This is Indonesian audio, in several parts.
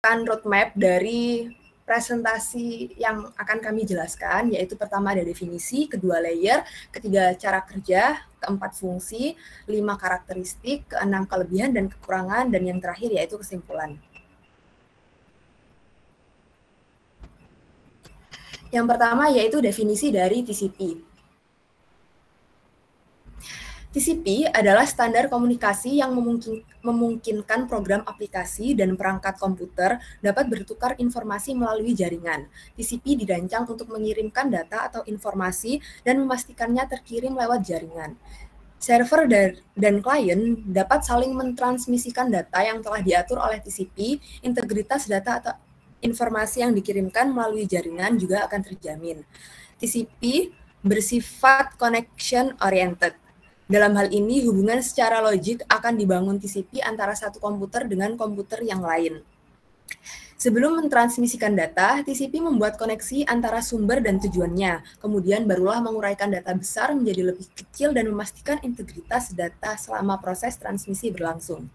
merupakan roadmap dari presentasi yang akan kami jelaskan, yaitu pertama ada definisi, kedua layer, ketiga cara kerja, keempat fungsi, 5 karakteristik, keenam kelebihan dan kekurangan, dan yang terakhir yaitu kesimpulan. Yang pertama yaitu definisi dari TCP. TCP adalah standar komunikasi yang memungkinkan program aplikasi dan perangkat komputer dapat bertukar informasi melalui jaringan. TCP dirancang untuk mengirimkan data atau informasi dan memastikannya terkirim lewat jaringan. Server dan klien dapat saling mentransmisikan data yang telah diatur oleh TCP, integritas data atau informasi yang dikirimkan melalui jaringan juga akan terjamin. TCP bersifat connection oriented. Dalam hal ini, hubungan secara logik akan dibangun TCP antara satu komputer dengan komputer yang lain. Sebelum mentransmisikan data, TCP membuat koneksi antara sumber dan tujuannya. Kemudian barulah menguraikan data besar menjadi lebih kecil dan memastikan integritas data selama proses transmisi berlangsung.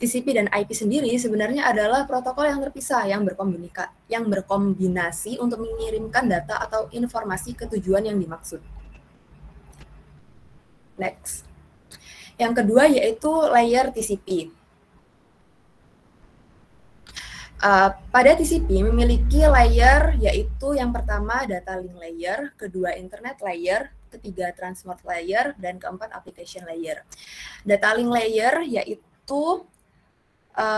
TCP dan IP sendiri sebenarnya adalah protokol yang terpisah yang berkombinasi untuk mengirimkan data atau informasi ke tujuan yang dimaksud. Next. Yang kedua yaitu layer TCP. Pada TCP memiliki layer yaitu yang pertama data link layer, kedua internet layer, ketiga transport layer, dan keempat application layer. Data link layer yaitu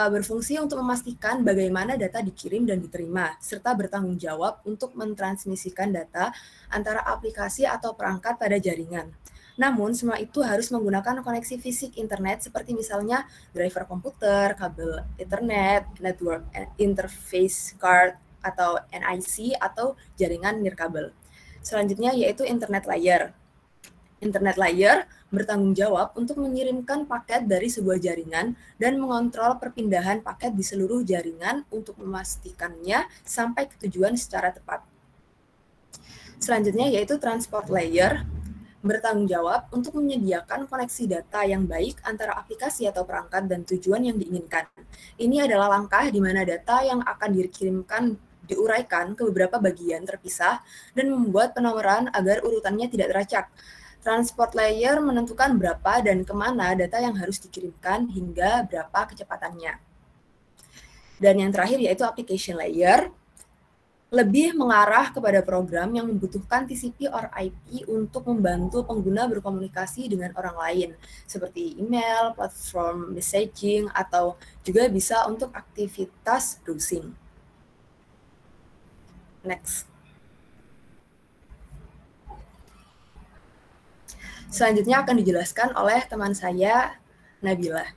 berfungsi untuk memastikan bagaimana data dikirim dan diterima, serta bertanggung jawab untuk mentransmisikan data antara aplikasi atau perangkat pada jaringan. Namun, semua itu harus menggunakan koneksi fisik internet seperti misalnya driver komputer, kabel Ethernet, network interface card, atau NIC, atau jaringan nirkabel. Selanjutnya yaitu internet layer. Internet layer bertanggung jawab untuk mengirimkan paket dari sebuah jaringan dan mengontrol perpindahan paket di seluruh jaringan untuk memastikannya sampai ke tujuan secara tepat. Selanjutnya yaitu transport layer, bertanggung jawab untuk menyediakan koneksi data yang baik antara aplikasi atau perangkat dan tujuan yang diinginkan. Ini adalah langkah di mana data yang akan dikirimkan diuraikan ke beberapa bagian terpisah dan membuat penomoran agar urutannya tidak teracak. Transport layer menentukan berapa dan kemana data yang harus dikirimkan hingga berapa kecepatannya. Dan yang terakhir yaitu application layer, lebih mengarah kepada program yang membutuhkan TCP or IP untuk membantu pengguna berkomunikasi dengan orang lain, seperti email, platform messaging, atau juga bisa untuk aktivitas browsing. Next. Selanjutnya akan dijelaskan oleh teman saya, Nabila.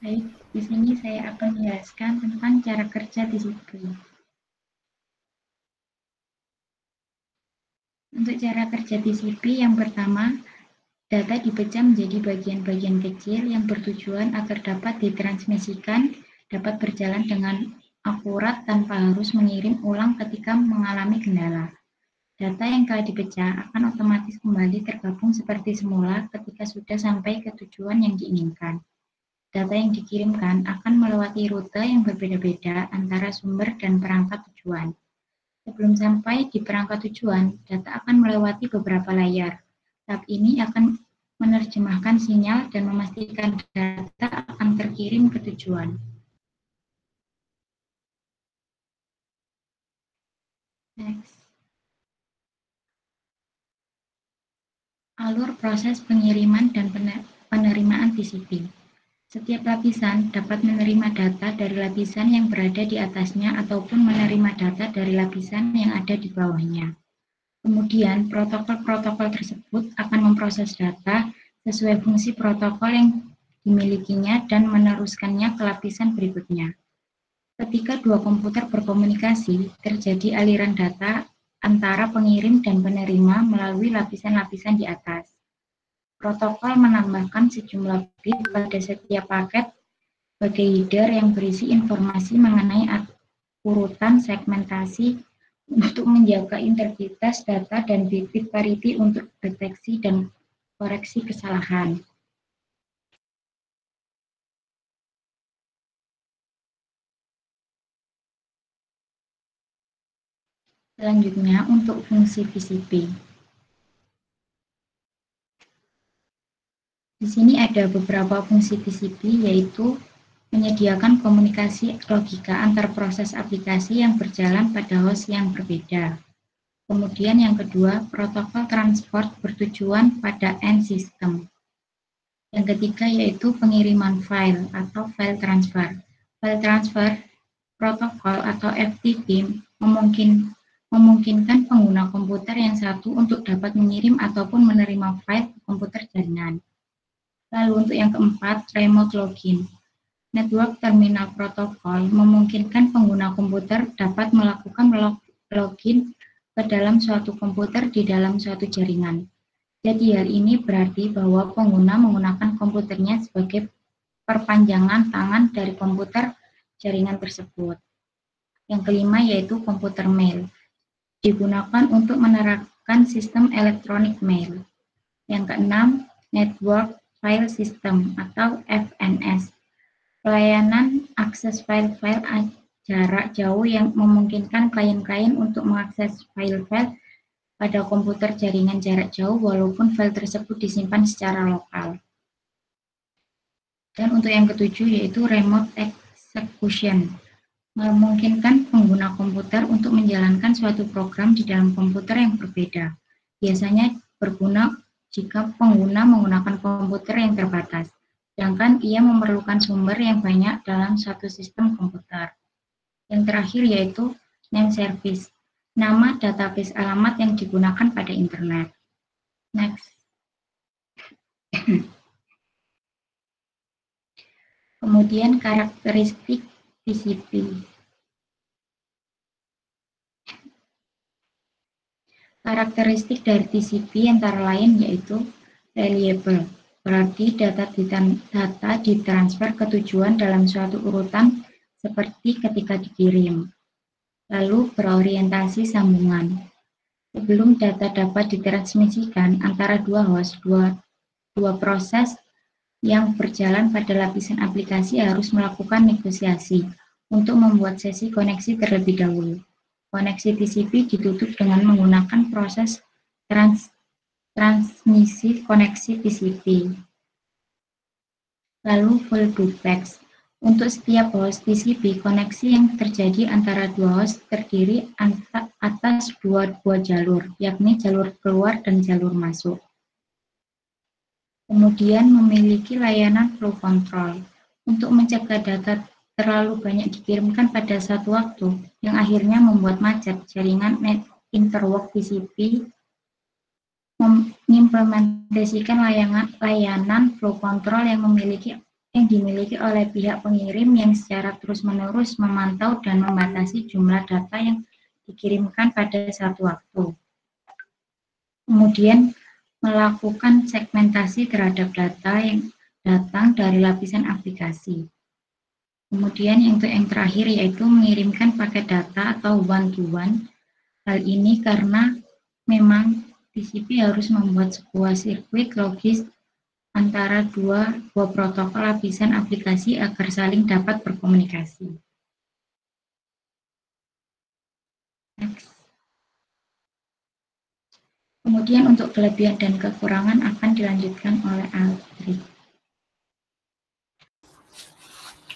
Baik, di sini saya akan menjelaskan tentang cara kerja TCP. Untuk cara kerja TCP, yang pertama, data dipecah menjadi bagian-bagian kecil yang bertujuan agar dapat ditransmisikan, dapat berjalan dengan akurat tanpa harus mengirim ulang ketika mengalami kendala. Data yang telah dipecah akan otomatis kembali tergabung seperti semula ketika sudah sampai ke tujuan yang diinginkan. Data yang dikirimkan akan melewati rute yang berbeda-beda antara sumber dan perangkat tujuan. Sebelum sampai di perangkat tujuan, data akan melewati beberapa layar. Tahap ini akan menerjemahkan sinyal dan memastikan data akan terkirim ke tujuan. Next. Alur proses pengiriman dan penerimaan TCP. Setiap lapisan dapat menerima data dari lapisan yang berada di atasnya ataupun menerima data dari lapisan yang ada di bawahnya. Kemudian, protokol-protokol tersebut akan memproses data sesuai fungsi protokol yang dimilikinya dan meneruskannya ke lapisan berikutnya. Ketika dua komputer berkomunikasi, terjadi aliran data antara pengirim dan penerima melalui lapisan-lapisan di atas. Protokol menambahkan sejumlah bit pada setiap paket sebagai header yang berisi informasi mengenai urutan segmentasi untuk menjaga integritas data dan bit-bit parity untuk deteksi dan koreksi kesalahan. Selanjutnya untuk fungsi TCP. Di sini ada beberapa fungsi TCP, yaitu menyediakan komunikasi logika antar proses aplikasi yang berjalan pada host yang berbeda. Kemudian yang kedua, protokol transport bertujuan pada end system. Yang ketiga yaitu pengiriman file atau file transfer. File transfer protokol atau FTP memungkinkan pengguna komputer yang satu untuk dapat mengirim ataupun menerima file ke komputer jaringan. Lalu untuk yang keempat, remote login. Network Terminal Protocol memungkinkan pengguna komputer dapat melakukan login ke dalam suatu komputer di dalam suatu jaringan. Jadi hal ini berarti bahwa pengguna menggunakan komputernya sebagai perpanjangan tangan dari komputer jaringan tersebut. Yang kelima yaitu komputer mail. Digunakan untuk menerapkan sistem elektronik mail. Yang keenam, Network File System atau FNS. Pelayanan akses file-file jarak jauh yang memungkinkan klien-klien untuk mengakses file-file pada komputer jaringan jarak jauh walaupun file tersebut disimpan secara lokal. Dan untuk yang ketujuh yaitu remote execution, memungkinkan pengguna komputer untuk menjalankan suatu program di dalam komputer yang berbeda. Biasanya berguna jika pengguna menggunakan komputer yang terbatas, sedangkan ia memerlukan sumber yang banyak dalam satu sistem komputer. Yang terakhir yaitu name service, nama database alamat yang digunakan pada internet. Next. Kemudian karakteristik TCP. Karakteristik dari TCP antara lain yaitu reliable, berarti data ditransfer ke tujuan dalam suatu urutan seperti ketika dikirim. Lalu berorientasi sambungan. Sebelum data dapat ditransmisikan antara dua host, dua proses yang berjalan pada lapisan aplikasi harus melakukan negosiasi untuk membuat sesi koneksi terlebih dahulu. Koneksi TCP ditutup dengan menggunakan proses transmisi koneksi TCP. Lalu full duplex. Untuk setiap host TCP, koneksi yang terjadi antara dua host terdiri atas dua jalur, yakni jalur keluar dan jalur masuk. Kemudian memiliki layanan flow control untuk mencegah data terlalu banyak dikirimkan pada satu waktu, yang akhirnya membuat macet jaringan interwalk TCP. Mengimplementasikan layanan flow control yang dimiliki oleh pihak pengirim yang secara terus-menerus memantau dan membatasi jumlah data yang dikirimkan pada satu waktu. Kemudian melakukan segmentasi terhadap data yang datang dari lapisan aplikasi. Kemudian untuk yang terakhir yaitu mengirimkan paket data atau one-to-one. Hal ini karena memang TCP harus membuat sebuah sirkuit logis antara dua protokol lapisan aplikasi agar saling dapat berkomunikasi. Next. Kemudian untuk kelebihan dan kekurangan akan dilanjutkan oleh Aldrich.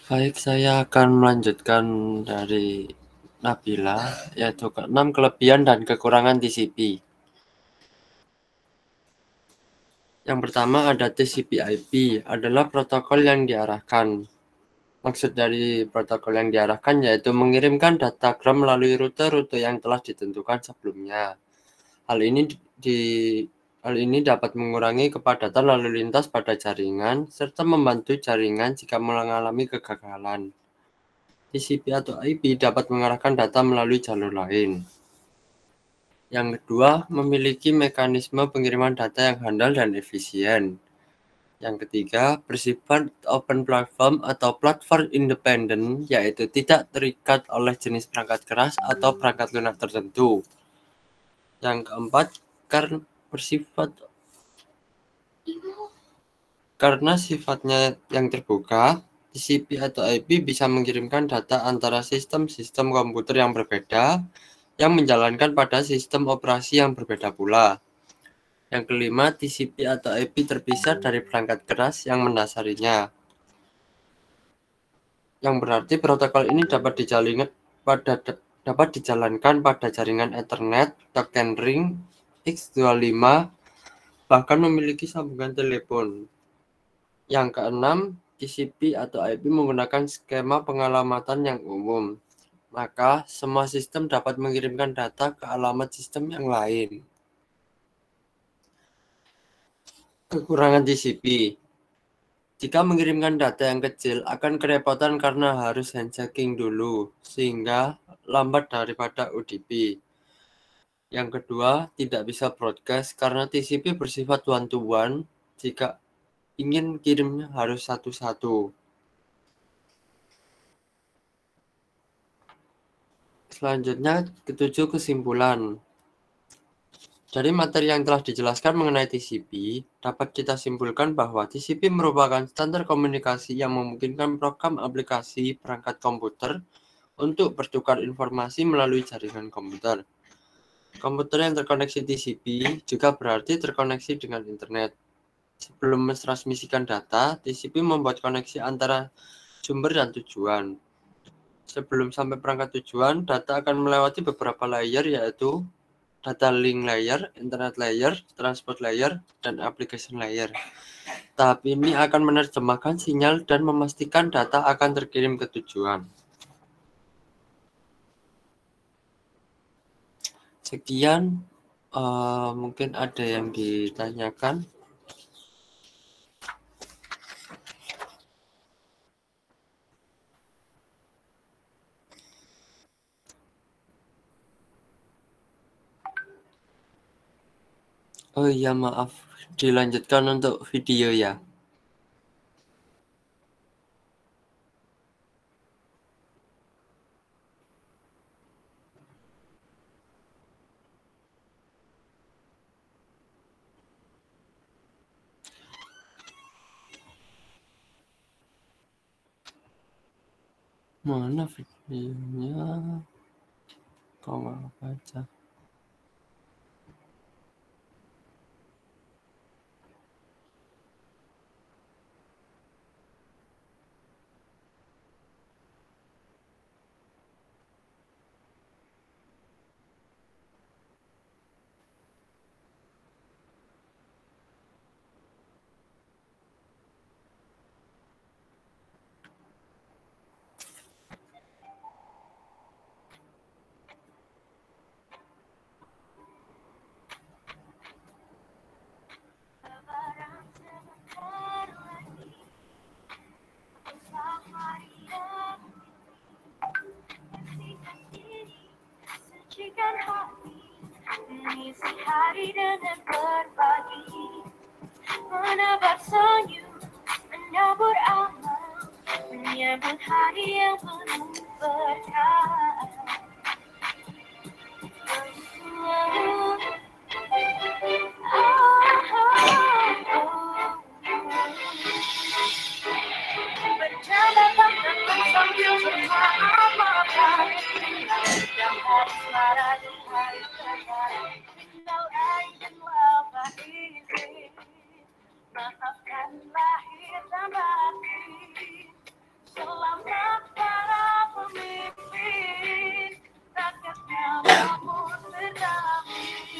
Baik, saya akan melanjutkan dari Nabila, yaitu 6 kelebihan dan kekurangan TCP. Yang pertama ada TCP/IP, adalah protokol yang diarahkan. Maksud dari protokol yang diarahkan yaitu mengirimkan datagram melalui rute-rute yang telah ditentukan sebelumnya. Hal ini dapat mengurangi kepadatan lalu lintas pada jaringan, serta membantu jaringan jika mengalami kegagalan. TCP atau IP dapat mengarahkan data melalui jalur lain. Yang kedua, memiliki mekanisme pengiriman data yang handal dan efisien. Yang ketiga, bersifat open platform atau platform independen, yaitu tidak terikat oleh jenis perangkat keras atau perangkat lunak tertentu. Yang keempat, karena sifatnya yang terbuka, TCP atau IP bisa mengirimkan data antara sistem-sistem komputer yang berbeda, yang menjalankan pada sistem operasi yang berbeda pula. Yang kelima, TCP atau IP terpisah dari perangkat keras yang mendasarinya. Yang berarti protokol ini dapat dijalankan pada jaringan Ethernet, token ring, X25, bahkan memiliki sambungan telepon. Yang keenam, TCP atau IP menggunakan skema pengalamatan yang umum. Maka, semua sistem dapat mengirimkan data ke alamat sistem yang lain. Kekurangan TCP. Jika mengirimkan data yang kecil, akan kerepotan karena harus handshaking dulu, sehingga lambat daripada UDP. Yang kedua, tidak bisa broadcast karena TCP bersifat one-to-one. Jika ingin kirimnya harus satu-satu. Selanjutnya, ketujuh, kesimpulan. Dari materi yang telah dijelaskan mengenai TCP, dapat kita simpulkan bahwa TCP merupakan standar komunikasi yang memungkinkan program aplikasi perangkat komputer untuk bertukar informasi melalui jaringan komputer. Komputer yang terkoneksi TCP juga berarti terkoneksi dengan internet. Sebelum mentransmisikan data, TCP membuat koneksi antara sumber dan tujuan. Sebelum sampai perangkat tujuan, data akan melewati beberapa layer, yaitu data link layer, internet layer, transport layer, dan application layer. Tahap ini akan menerjemahkan sinyal dan memastikan data akan terkirim ke tujuan. Sekian, mungkin ada yang ditanyakan. Oh iya, maaf, dilanjutkan untuk video ya. Mana videonya? Kok nggak baca? Mengisi hari dengan berbagi, menebar senyum, menabur amal, menyambut hari yang penuh berkah. Berjalan tangan sambil bermaaf-maafan, dan hari suara dan hari terbaik. Minal aidin wal faizin, maafkan lahir dan batin. Selamat para pemimpin, rakyatnya makmur berdamai.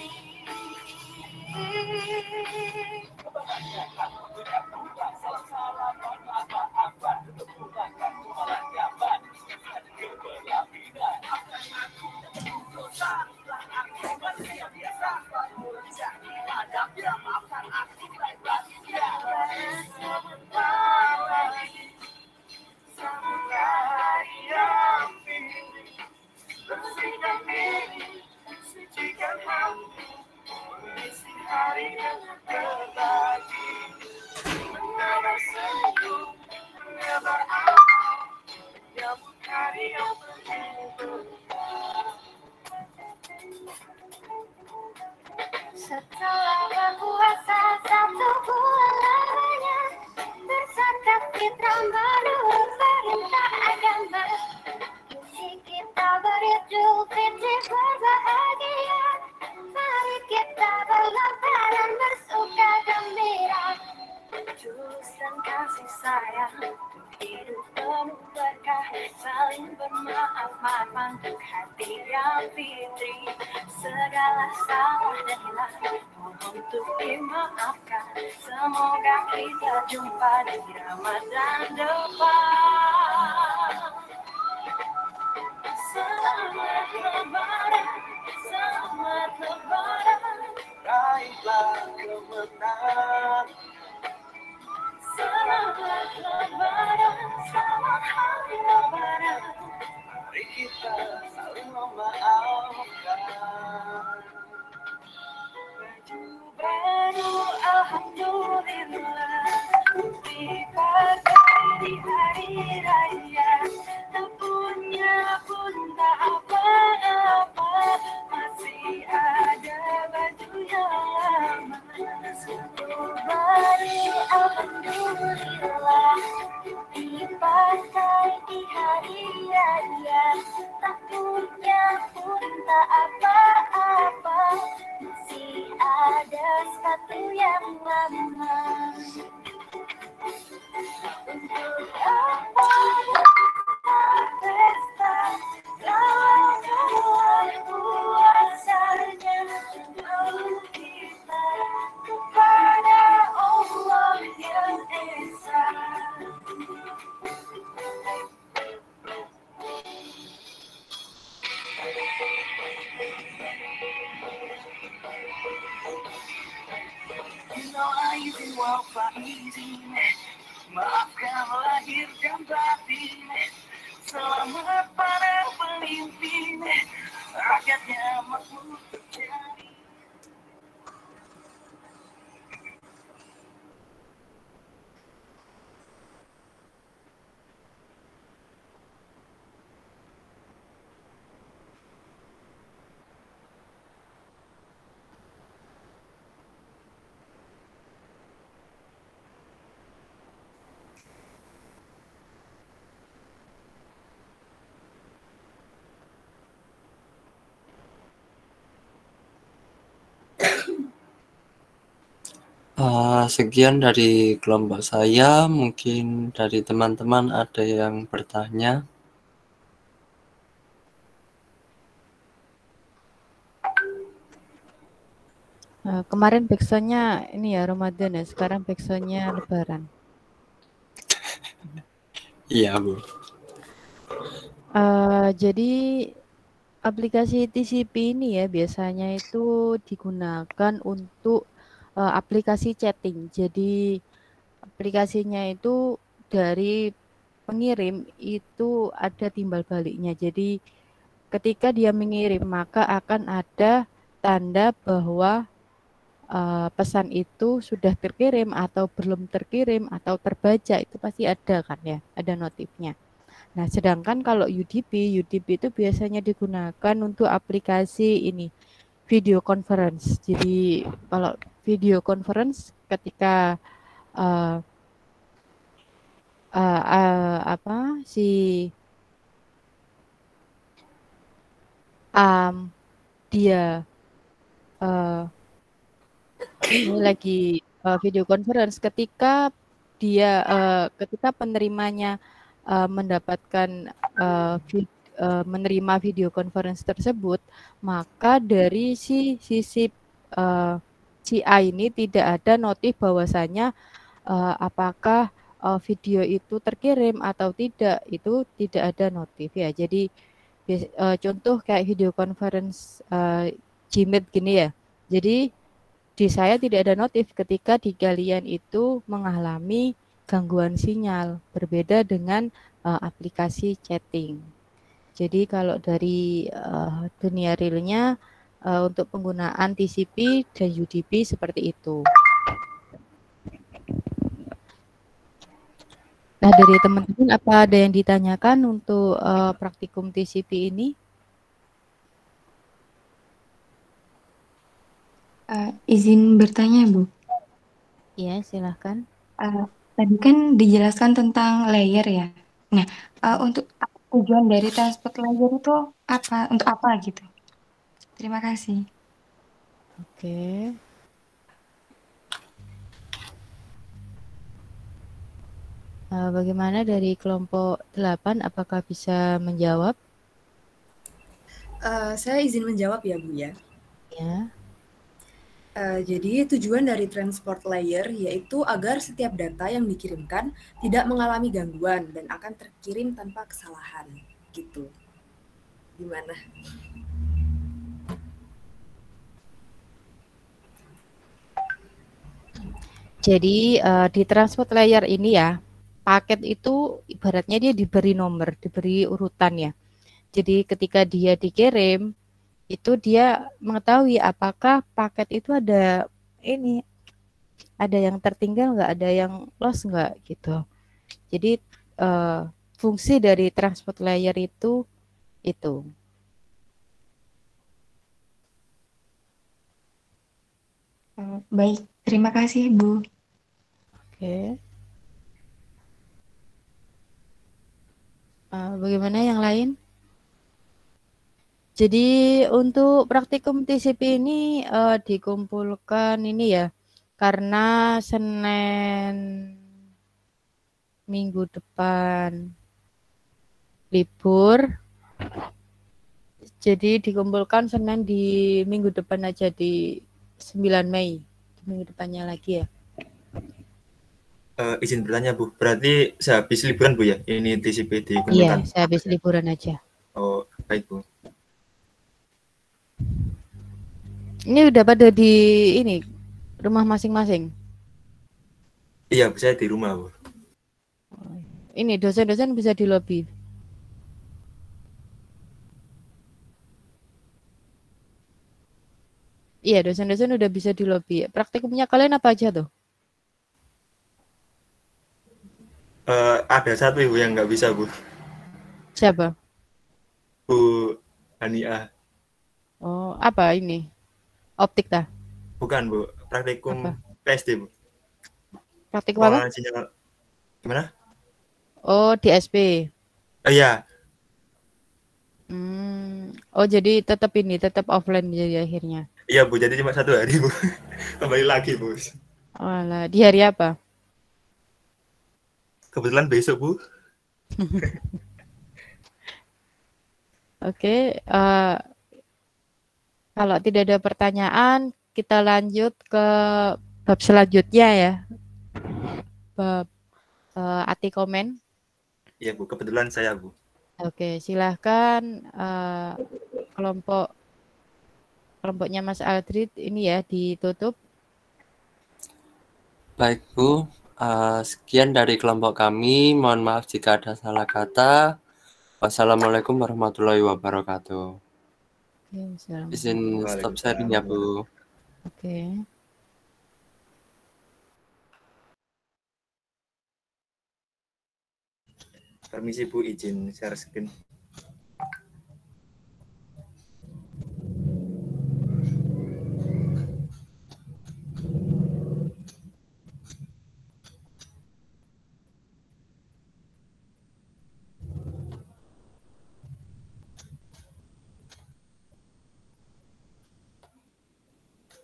sayang, hidup penuh berkah, saling bermaaf-maafan, hati yang fitri, segala salah dan hilang untuk dimaafkan. Semoga kita jumpa di Ramadan depan. Selamat Lebaran, selamat Lebaran, raihlah kemenangan. Selamat Lebaran, selamat hari Lebaran, mari kita saling memaafkan. Baju baru alhamdulillah dipakai di hari raya, tak punya pun tak apa-apa, masih ada baju yang lama. Baru alhamdulillah dipakai di hari raya, tak punya pun tak apa-apa, masih ada sepatu yang lama. Untuk apa pesta kalau puasanya kita kepada Allah yang Esa. Aizin wa faizin, maafkan lahir dan batin. Selamat para pemimpin, rakyatnya makmur terjadi. Sekian dari kelompok saya. Mungkin dari teman-teman ada yang bertanya. Kemarin backsoundnya ini ya Ramadan ya, sekarang backsoundnya Lebaran. Iya, Bu. Jadi aplikasi TCP ini ya biasanya itu digunakan untuk aplikasi chatting. Jadi aplikasinya itu dari pengirim itu ada timbal baliknya. Jadi ketika dia mengirim maka akan ada tanda bahwa pesan itu sudah terkirim atau belum terkirim atau terbaca, itu pasti ada kan ya, ada notifnya. Nah, sedangkan kalau UDP itu biasanya digunakan untuk aplikasi ini video conference. Jadi kalau video conference ketika dia ini lagi video conference, ketika dia ketika penerimanya mendapatkan menerima video conference tersebut, maka dari sisi si A ini tidak ada notif bahwasanya apakah video itu terkirim atau tidak, itu tidak ada notif ya. Jadi contoh kayak video conference Gmeet gini ya. Jadi di saya tidak ada notif ketika di kalian itu mengalami gangguan sinyal, berbeda dengan aplikasi chatting. Jadi kalau dari dunia realnya untuk penggunaan TCP dan UDP seperti itu. Nah, dari teman-teman apa ada yang ditanyakan untuk praktikum TCP ini? Izin bertanya, Bu. Ya, silahkan. Tadi kan dijelaskan tentang layer ya. Nah, untuk tujuan dari transport layer itu apa? Untuk apa gitu? Terima kasih. Oke. Bagaimana dari kelompok 8, apakah bisa menjawab? Saya izin menjawab ya Bu ya. Ya. Jadi tujuan dari transport layer yaitu agar setiap data yang dikirimkan tidak mengalami gangguan dan akan terkirim tanpa kesalahan. Gitu. Gimana? Jadi di transport layer ini ya, paket itu ibaratnya dia diberi nomor, diberi urutan ya. Jadi ketika dia dikirim, itu dia mengetahui apakah paket itu ada yang tertinggal nggak, ada yang lost nggak gitu. Jadi fungsi dari transport layer itu. Baik, terima kasih Bu. Oke. Bagaimana yang lain? Jadi untuk praktikum TCP ini dikumpulkan ini ya, karena Senin minggu depan libur, jadi dikumpulkan Senin di minggu depan aja, di 9 Mei, di minggu depannya lagi ya. Izin bertanya Bu, berarti sehabis liburan Bu ya, ini TCP Iya, dikumpulkan? sehabis liburan aja. Oh, baik Bu. Ini udah pada di rumah masing-masing? Iya, saya di rumah Bu. Ini dosen-dosen bisa di lobby. Iya, dosen-dosen udah bisa di lobby. Praktikumnya kalian apa aja tuh? Ada satu Ibu yang nggak bisa Bu. Siapa? Bu Hania. Oh, apa ini? Optik dah? Bukan Bu, praktikum Apa? PSD Bu. Praktikum apa? Sinyal. Gimana? Oh, di SP. Iya. Oh, jadi tetap offline jadi akhirnya. Iya Bu, jadi cuma 1 hari Bu. Kembali lagi Bu. Walah, di hari apa? Kebetulan besok Bu. Oke, kalau tidak ada pertanyaan, kita lanjut ke bab selanjutnya ya. Bab arti komen. Iya Bu, kebetulan saya Bu. Oke, silahkan kelompoknya Mas Aldrid ini ya ditutup. Baik Bu, sekian dari kelompok kami. Mohon maaf jika ada salah kata. Wassalamualaikum warahmatullahi wabarakatuh. Izin stop sharing ya Bu. Oke. Permisi Bu, izin share screen.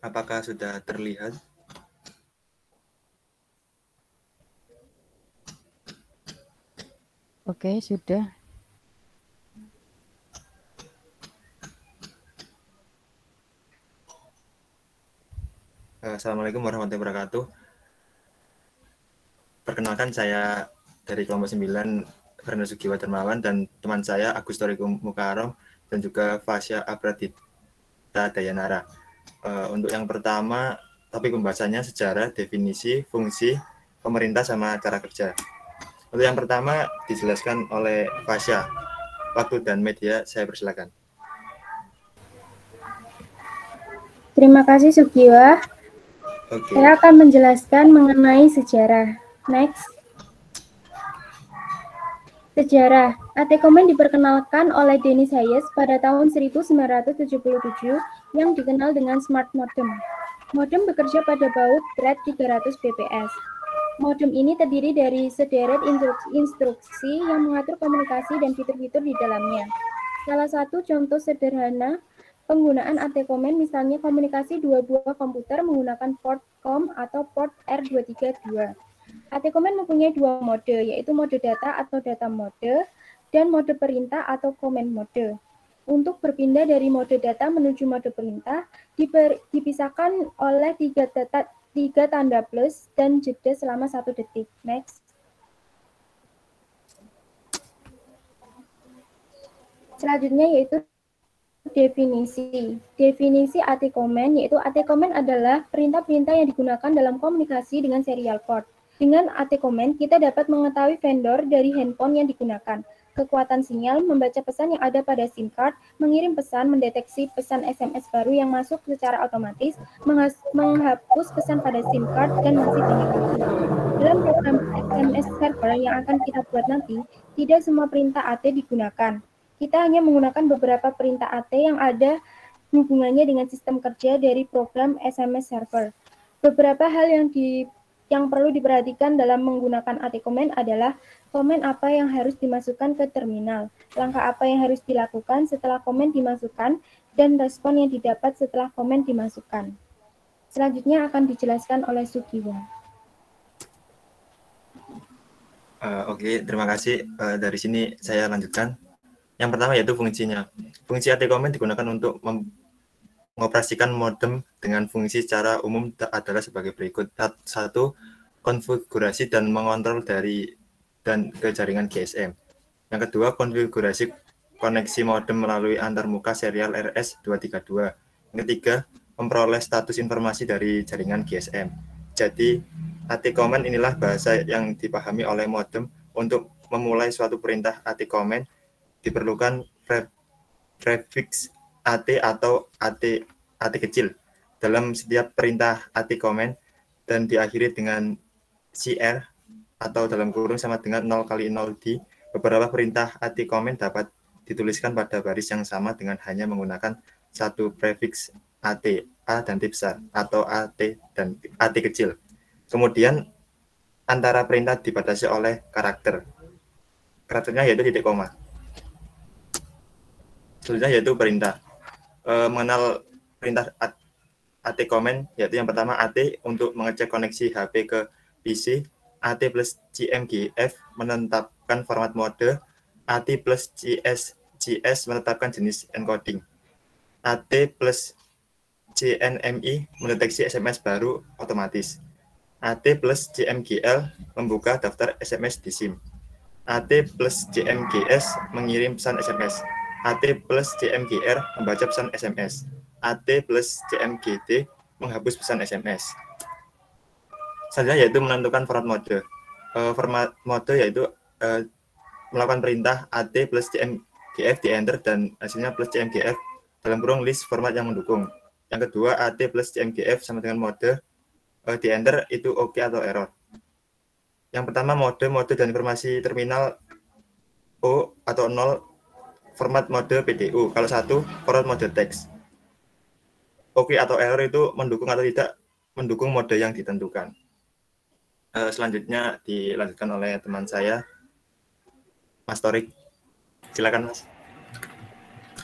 Apakah sudah terlihat? Oke, sudah. Assalamualaikum warahmatullahi wabarakatuh. Perkenalkan, saya dari kelompok 9, Fernando Sugiwa Dermawan, dan teman saya Agus Torikum Mukarom, dan juga Fasya Abradita Dayanara. Untuk yang pertama, topik pembahasannya sejarah, definisi, fungsi, pemerintah, sama cara kerja. Untuk yang pertama, dijelaskan oleh Fasya. Waktu dan media, saya persilakan. Terima kasih Sugiwa. Okay. Saya akan menjelaskan mengenai sejarah. Next. Sejarah. AT Komen diperkenalkan oleh Dennis Hayes pada tahun 1977 yang dikenal dengan Smart Modem. Modem bekerja pada baut Thread 300 bps. Modem ini terdiri dari sederet instruksi yang mengatur komunikasi dan fitur-fitur di dalamnya. Salah satu contoh sederhana penggunaan AT Komen misalnya komunikasi dua buah komputer menggunakan port COM atau port R232. AT Comment mempunyai dua mode, yaitu mode data atau data mode dan mode perintah atau comment mode. Untuk berpindah dari mode data menuju mode perintah, dipisahkan oleh tiga tanda plus dan jeda selama 1 detik. Next. Selanjutnya yaitu definisi. Definisi AT Comment yaitu AT Comment adalah perintah-perintah yang digunakan dalam komunikasi dengan serial port. Dengan AT Comment, kita dapat mengetahui vendor dari handphone yang digunakan, kekuatan sinyal, membaca pesan yang ada pada SIM card, mengirim pesan, mendeteksi pesan SMS baru yang masuk secara otomatis, menghapus pesan pada SIM card, dan masih banyak lagi. Dalam program SMS server yang akan kita buat nanti, tidak semua perintah AT digunakan. Kita hanya menggunakan beberapa perintah AT yang ada hubungannya dengan sistem kerja dari program SMS server. Beberapa hal yang perlu diperhatikan dalam menggunakan AT Comment adalah komen apa yang harus dimasukkan ke terminal, langkah apa yang harus dilakukan setelah komen dimasukkan, dan respon yang didapat setelah komen dimasukkan. Selanjutnya akan dijelaskan oleh Sugiwo. Oke, terima kasih. Dari sini saya lanjutkan. Yang pertama yaitu fungsinya. Fungsi AT Comment digunakan untuk mengoperasikan modem dengan fungsi secara umum adalah sebagai berikut. 1. Konfigurasi dan mengontrol ke jaringan GSM. Yang kedua, konfigurasi koneksi modem melalui antarmuka serial RS232. Yang ketiga, memperoleh status informasi dari jaringan GSM. Jadi, AT Comment inilah bahasa yang dipahami oleh modem. Untuk memulai suatu perintah AT Comment diperlukan prefix AT atau AT kecil dalam setiap perintah AT Comment dan diakhiri dengan CR atau dalam kurung sama dengan 0 kali 0D. Beberapa perintah AT Comment dapat dituliskan pada baris yang sama dengan hanya menggunakan satu prefix AT, A dan T besar, atau AT dan AT kecil. Kemudian antara perintah dibatasi oleh karakter. Karakternya yaitu titik koma. Selanjutnya yaitu perintah. Mengenal perintah AT Comment, yaitu yang pertama AT untuk mengecek koneksi HP ke PC, AT plus CMGF menetapkan format mode, AT plus GS menetapkan jenis encoding, AT plus CNMI mendeteksi SMS baru otomatis, AT plus CMGL membuka daftar SMS di SIM, AT plus CMGS mengirim pesan SMS, AT plus CMGR membaca pesan SMS, AT plus CMGD menghapus pesan SMS. Selanjutnya yaitu menentukan format mode. Format mode yaitu melakukan perintah AT plus CMGF di enter dan hasilnya plus CMGF dalam kurung list format yang mendukung. Yang kedua, AT plus CMGF sama dengan mode di enter itu OK atau error. Yang pertama mode dan informasi terminal O atau 0 format mode PDU. Kalau 1 format mode teks. OK atau error itu mendukung atau tidak mendukung mode yang ditentukan. Selanjutnya dilanjutkan oleh teman saya, Mas Torik. Silakan, Mas.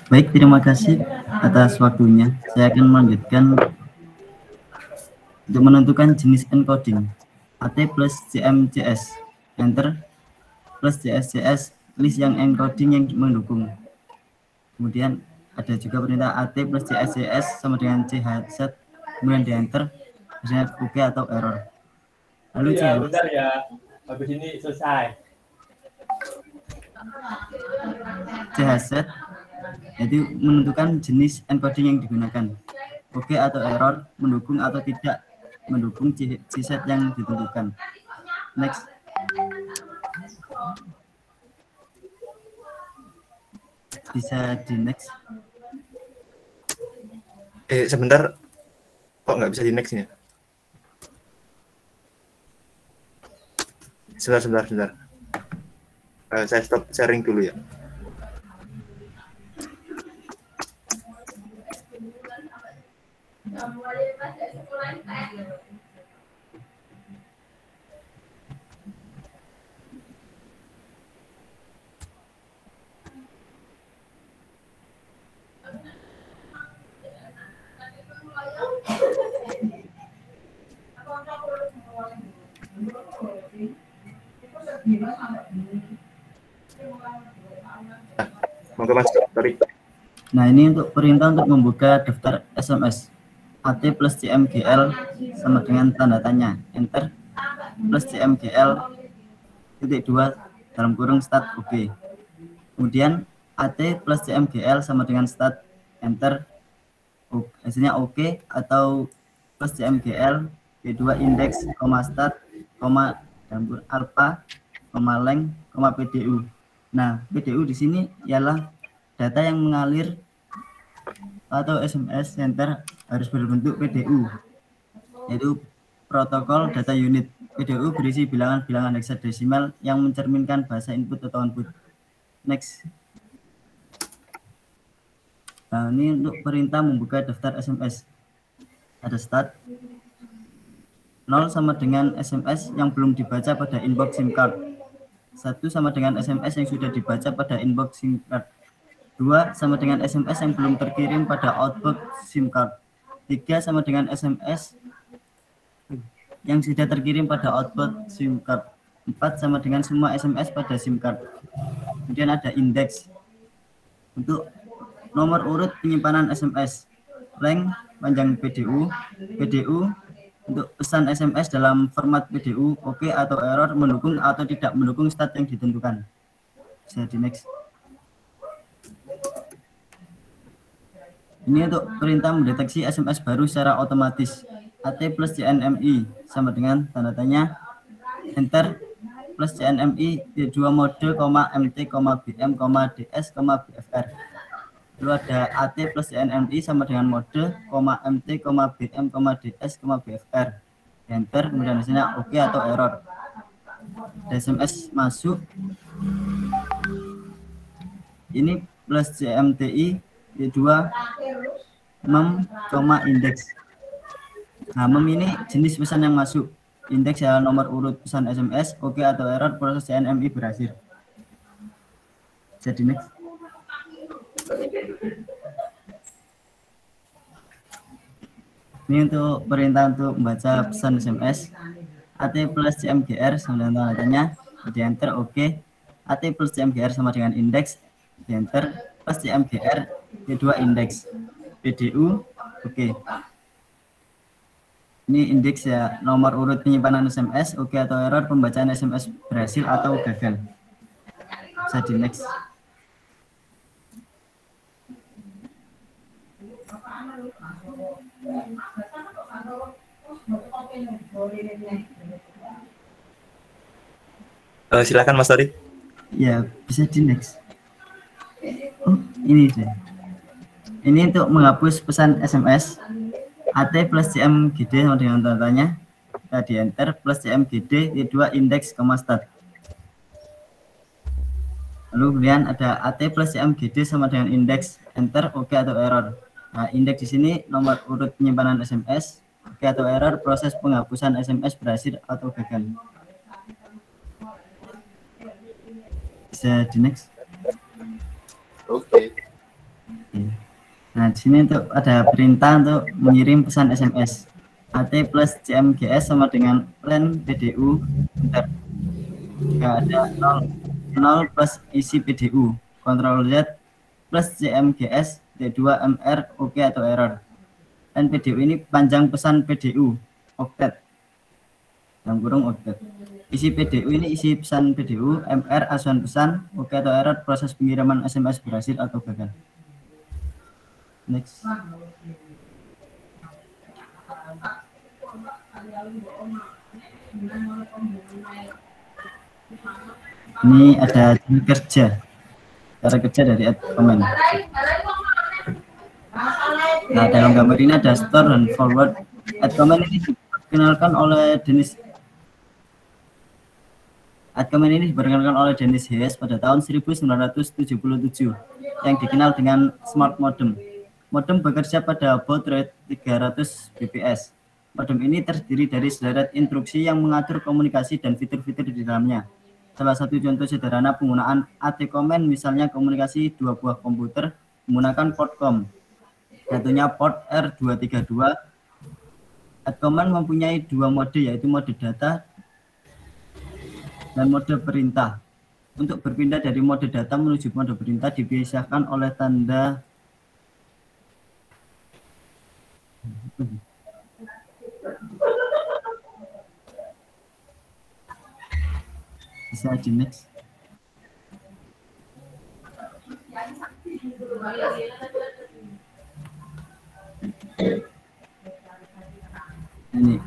Baik, terima kasih atas waktunya. Saya akan melanjutkan untuk menentukan jenis encoding. AT plus CMCS, enter, plus CSCS, list yang encoding yang mendukung. Kemudian ada juga perintah AT plus CSCS sama dengan CHZ, kemudian di enter, misalnya OK atau error. Lalu ya, bentar ya, habis ini selesai. CHZ, yaitu menentukan jenis encoding yang digunakan. OK atau error, mendukung atau tidak mendukung CZ yang ditentukan. Next. Bisa di next. Sebentar, kok nggak bisa di next ya? Sebentar. Saya stop sharing dulu ya. Monggo Mas, sorry. Nah, ini untuk perintah untuk membuka daftar SMS. AT plus CMGL sama dengan tanda tanya, enter, plus CMGL titik 2 dalam kurung start, oke. Kemudian AT plus CMGL sama dengan start, enter, hasilnya oke, atau plus CMGL P2 indeks, start, dalam kurung alpha, length, PDU. Nah, PDU di sini ialah data yang mengalir atau SMS center harus berbentuk PDU, yaitu protokol data unit. PDU berisi bilangan-bilangan heksadesimal yang mencerminkan bahasa input atau output. Next. Nah, ini untuk perintah membuka daftar SMS. Ada start. 0 sama dengan SMS yang belum dibaca pada inbox SIM card. 1 sama dengan SMS yang sudah dibaca pada inbox SIM card. 2 sama dengan SMS yang belum terkirim pada output SIM card. 3 sama dengan SMS yang sudah terkirim pada output SIM card. 4 sama dengan semua SMS pada SIM card. Kemudian ada indeks untuk nomor urut penyimpanan SMS, length panjang PDU, PDU untuk pesan SMS dalam format PDU, oke atau error, mendukung atau tidak mendukung stat yang ditentukan. Bisa di next. Ini untuk perintah mendeteksi SMS baru secara otomatis. AT plus CNMI sama dengan tanda tanya, enter, plus CNMI D2 mode, MT, BM, DS, BFR. Lalu ada AT plus CNMI sama dengan mode, MT, BM, DS, BFR. Enter, kemudian hasilnya oke atau error. Ada SMS masuk. Ini plus CMTI D2 indeks. Nah, ini jenis pesan yang masuk. Indeks ya nomor urut pesan SMS, oke atau error, proses CNMI berhasil. Jadi next. Ini untuk perintah untuk membaca pesan SMS. AT plus CMGR sama dengan tandanya, di enter, oke. AT plus CMGR sama dengan indeks, di enter, plus CMGR D2 indeks. PDU, oke. Ini indeks ya nomor urut penyimpanan SMS, oke atau error, pembacaan SMS berhasil atau gagal. Bisa di next. Silakan Mas Tori. Ya, bisa di next. Oh, ini deh. Ini untuk menghapus pesan SMS. AT plus CMGD sama dengan tandanya, kita di enter, plus CMGD D2 indeks, start. Lalu kemudian ada AT plus CMGD sama dengan indeks, enter, oke atau error. Nah, indeks di sini nomor urut penyimpanan SMS, oke atau error, proses penghapusan SMS berhasil atau gagal. Bisa di next. Oke. Nah, di sini untuk ada perintah untuk mengirim pesan SMS. AT plus CMGS sama dengan len PDU. Bentar. Jika ada 0 plus isi PDU. Ctrl Z plus CMGS D2 MR, oke atau error. Dan PDU ini panjang pesan PDU, oktet. Dalam kurung oktet. Isi PDU ini isi pesan PDU, MR asuhan pesan, oke atau error, proses pengiriman SMS berhasil atau gagal. Next. Ini ada cara kerja dari adcommand. Nah, dalam gambar ini ada store dan forward. Adcommand ini diperkenalkan oleh Dennis. Adcommand ini diperkenalkan oleh Dennis Hayes pada tahun 1977 yang dikenal dengan Smart Modem. Modem bekerja pada baud rate 300 bps. Modem ini terdiri dari sederet instruksi yang mengatur komunikasi dan fitur-fitur di dalamnya. Salah satu contoh sederhana penggunaan adcommand misalnya komunikasi dua buah komputer menggunakan port COM. Satunya port R232. Adcommand mempunyai dua mode, yaitu mode data dan mode perintah. untuk berpindah dari mode data menuju mode perintah dipisahkan oleh tanda bisa di next. Ini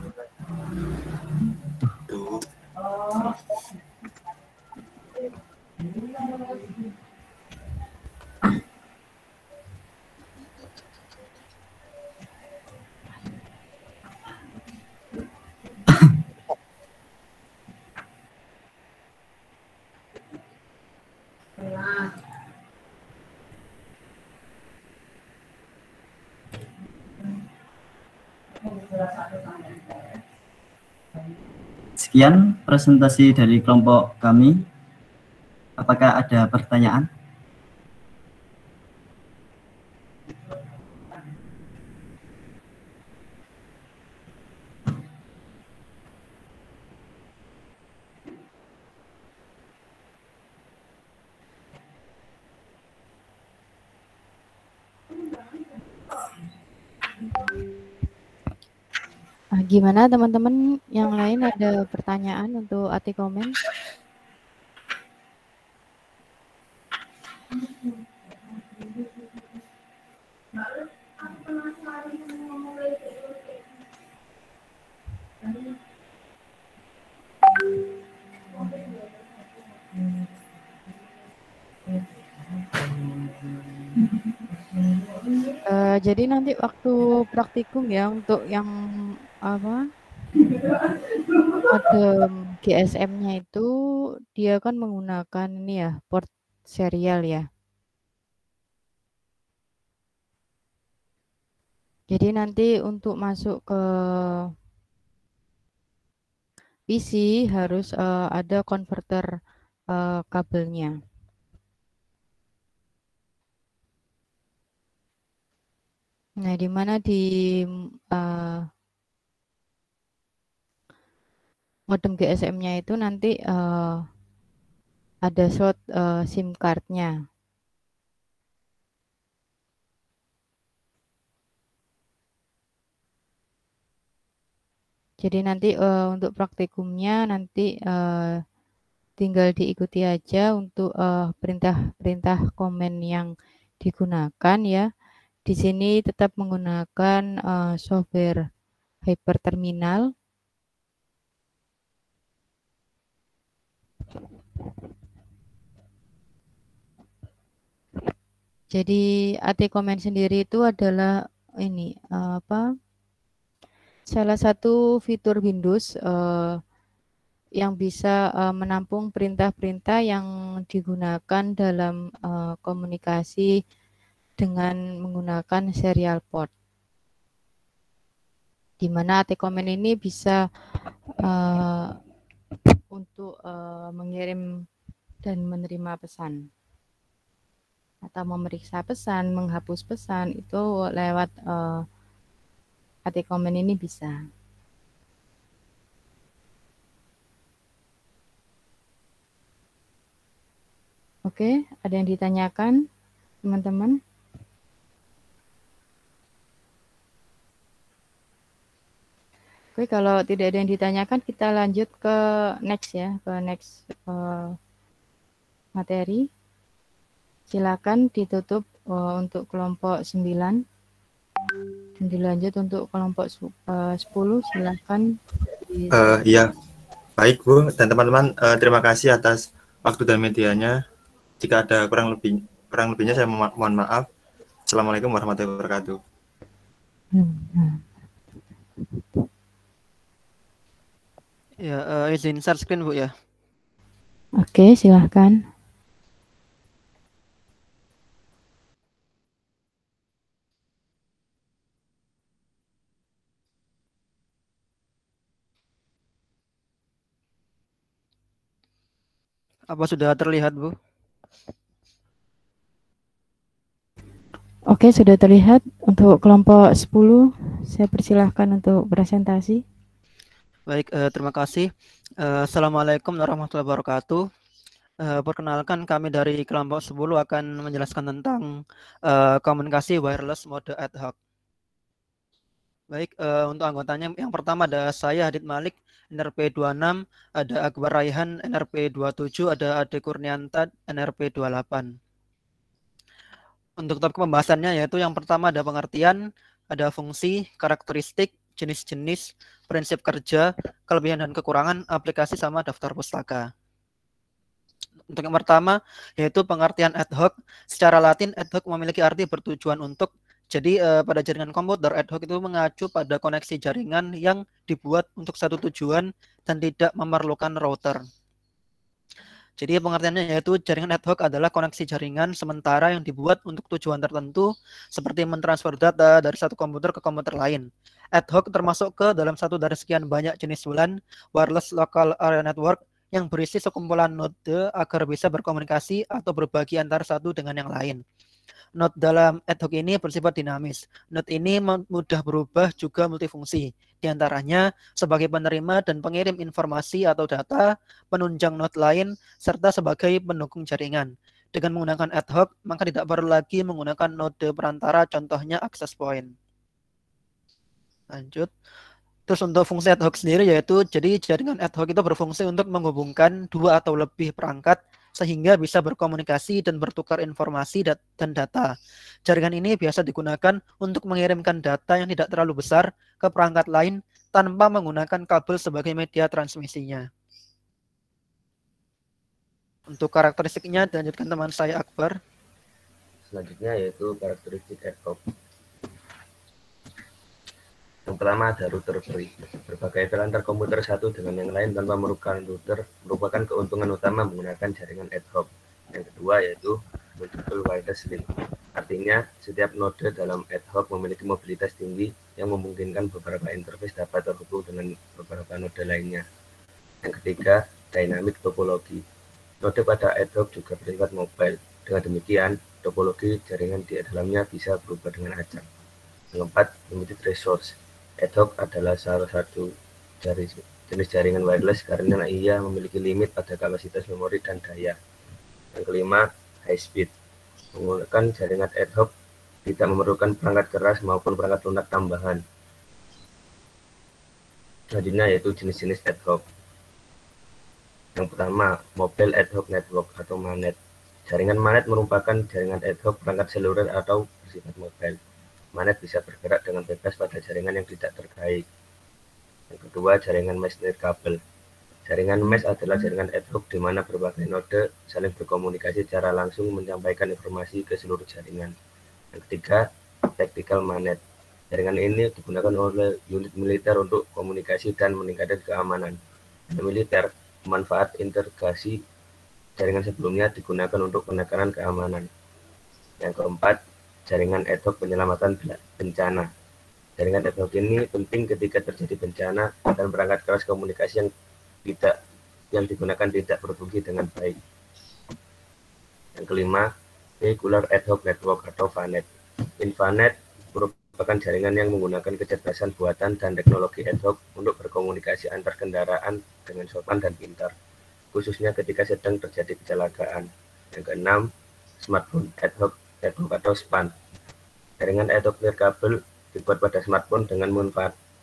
sekian presentasi dari kelompok kami. Apakah ada pertanyaan? Gimana teman-teman yang lain, ada pertanyaan untuk AT Komen? Jadi nanti waktu praktikum ya, untuk yang apa, modem GSM-nya itu dia kan menggunakan ini ya, port serial ya. Jadi nanti untuk masuk ke PC harus ada konverter kabelnya. Nah, di mana di modem GSM-nya itu nanti ada slot SIM card-nya. Jadi nanti untuk praktikumnya nanti tinggal diikuti aja untuk perintah-perintah komen yang digunakan ya. Di sini tetap menggunakan software hyperterminal. Jadi AT Komen sendiri itu adalah ini salah satu fitur Windows yang bisa menampung perintah-perintah yang digunakan dalam komunikasi dengan menggunakan serial port. Di mana AT Komen ini bisa untuk mengirim dan menerima pesan atau memeriksa pesan, menghapus pesan itu lewat AT Komen ini bisa. Oke, ada yang ditanyakan teman-teman? Oke, kalau tidak ada yang ditanyakan kita lanjut ke next ya, ke next materi. Silakan ditutup untuk kelompok 9 dan dilanjut untuk kelompok 10. Silakan. Iya, baik Bu dan teman-teman, terima kasih atas waktu dan medianya. Jika ada kurang lebihnya saya mohon maaf. Assalamualaikum warahmatullahi wabarakatuh. Ya, izin share screen Bu ya. Oke, silahkan. Apa sudah terlihat Bu? Oke, sudah terlihat. Untuk kelompok 10, saya persilahkan untuk presentasi. Baik, terima kasih. Assalamualaikum warahmatullahi wabarakatuh. Perkenalkan, kami dari kelompok 10 akan menjelaskan tentang komunikasi wireless mode ad hoc. Baik, untuk anggotanya yang pertama ada saya Hadid Malik, NRP 26, ada Akbar Raihan, NRP 27, ada Ade Kurnianta, NRP 28. Untuk topik pembahasannya yaitu yang pertama ada pengertian, ada fungsi, karakteristik, jenis-jenis, prinsip kerja, kelebihan dan kekurangan aplikasi sama daftar pustaka. Untuk yang pertama yaitu pengertian ad hoc. Secara Latin ad hoc memiliki arti bertujuan untuk. Jadi pada jaringan komputer ad hoc itu mengacu pada koneksi jaringan yang dibuat untuk satu tujuan dan tidak memerlukan router. Jadi pengertiannya yaitu jaringan ad hoc adalah koneksi jaringan sementara yang dibuat untuk tujuan tertentu seperti mentransfer data dari satu komputer ke komputer lain. Ad hoc termasuk ke dalam satu dari sekian banyak jenis WLAN, wireless local area network, yang berisi sekumpulan node agar bisa berkomunikasi atau berbagi antara satu dengan yang lain. Node dalam ad hoc ini bersifat dinamis. Node ini mudah berubah juga multifungsi. Di antaranya sebagai penerima dan pengirim informasi atau data, penunjang node lain, serta sebagai pendukung jaringan. Dengan menggunakan ad hoc, maka tidak perlu lagi menggunakan node perantara, contohnya access point. Lanjut. Terus untuk fungsi ad hoc sendiri yaitu jadi jaringan ad hoc itu berfungsi untuk menghubungkan dua atau lebih perangkat sehingga bisa berkomunikasi dan bertukar informasi dan data. Jaringan ini biasa digunakan untuk mengirimkan data yang tidak terlalu besar ke perangkat lain tanpa menggunakan kabel sebagai media transmisinya. Untuk karakteristiknya dilanjutkan teman saya Akbar. Selanjutnya yaitu karakteristik ad hoc. Yang pertama ada router free. Berbagai file antar komputer satu dengan yang lain tanpa memerlukan router merupakan keuntungan utama menggunakan jaringan ad hoc. Yang kedua yaitu multiple wireless link. Artinya setiap node dalam ad hoc memiliki mobilitas tinggi yang memungkinkan beberapa interface dapat terhubung dengan beberapa node lainnya. Yang ketiga, dynamic topologi. Node pada ad hoc juga bersifat mobile. Dengan demikian, topologi jaringan di dalamnya bisa berubah dengan acak. Yang keempat, limited resource. Ad hoc adalah salah satu jenis jaringan wireless karena ia memiliki limit pada kapasitas memori dan daya. Yang kelima, high speed. Menggunakan jaringan ad hoc tidak memerlukan perangkat keras maupun perangkat lunak tambahan. Selanjutnya yaitu jenis-jenis ad hoc. Yang pertama, mobile ad hoc network atau MANET. Jaringan MANET merupakan jaringan ad hoc perangkat seluler atau bersifat mobile. MANET bisa bergerak dengan bebas pada jaringan yang tidak terkait. Yang kedua, jaringan mesh nirkabel. Jaringan mesh adalah jaringan ad hoc di mana berbagai node saling berkomunikasi secara langsung menyampaikan informasi ke seluruh jaringan. Yang ketiga, tactical MANET. Jaringan ini digunakan oleh unit militer untuk komunikasi dan meningkatkan keamanan. Unit militer memanfaat integrasi jaringan sebelumnya digunakan untuk penekanan keamanan. Yang keempat, jaringan ad hoc penyelamatan bencana. Jaringan ad hoc ini penting ketika terjadi bencana dan perangkat keras komunikasi yang digunakan tidak berfungsi dengan baik. Yang kelima, vehicular ad hoc network atau VANET. InFANET merupakan jaringan yang menggunakan kecerdasan buatan dan teknologi ad hoc untuk berkomunikasi antar kendaraan dengan sopan dan pintar, khususnya ketika sedang terjadi kecelakaan. Yang keenam, smartphone ad hoc network atau SPAN. Jaringan ad hoc nirkabel dibuat pada smartphone dengan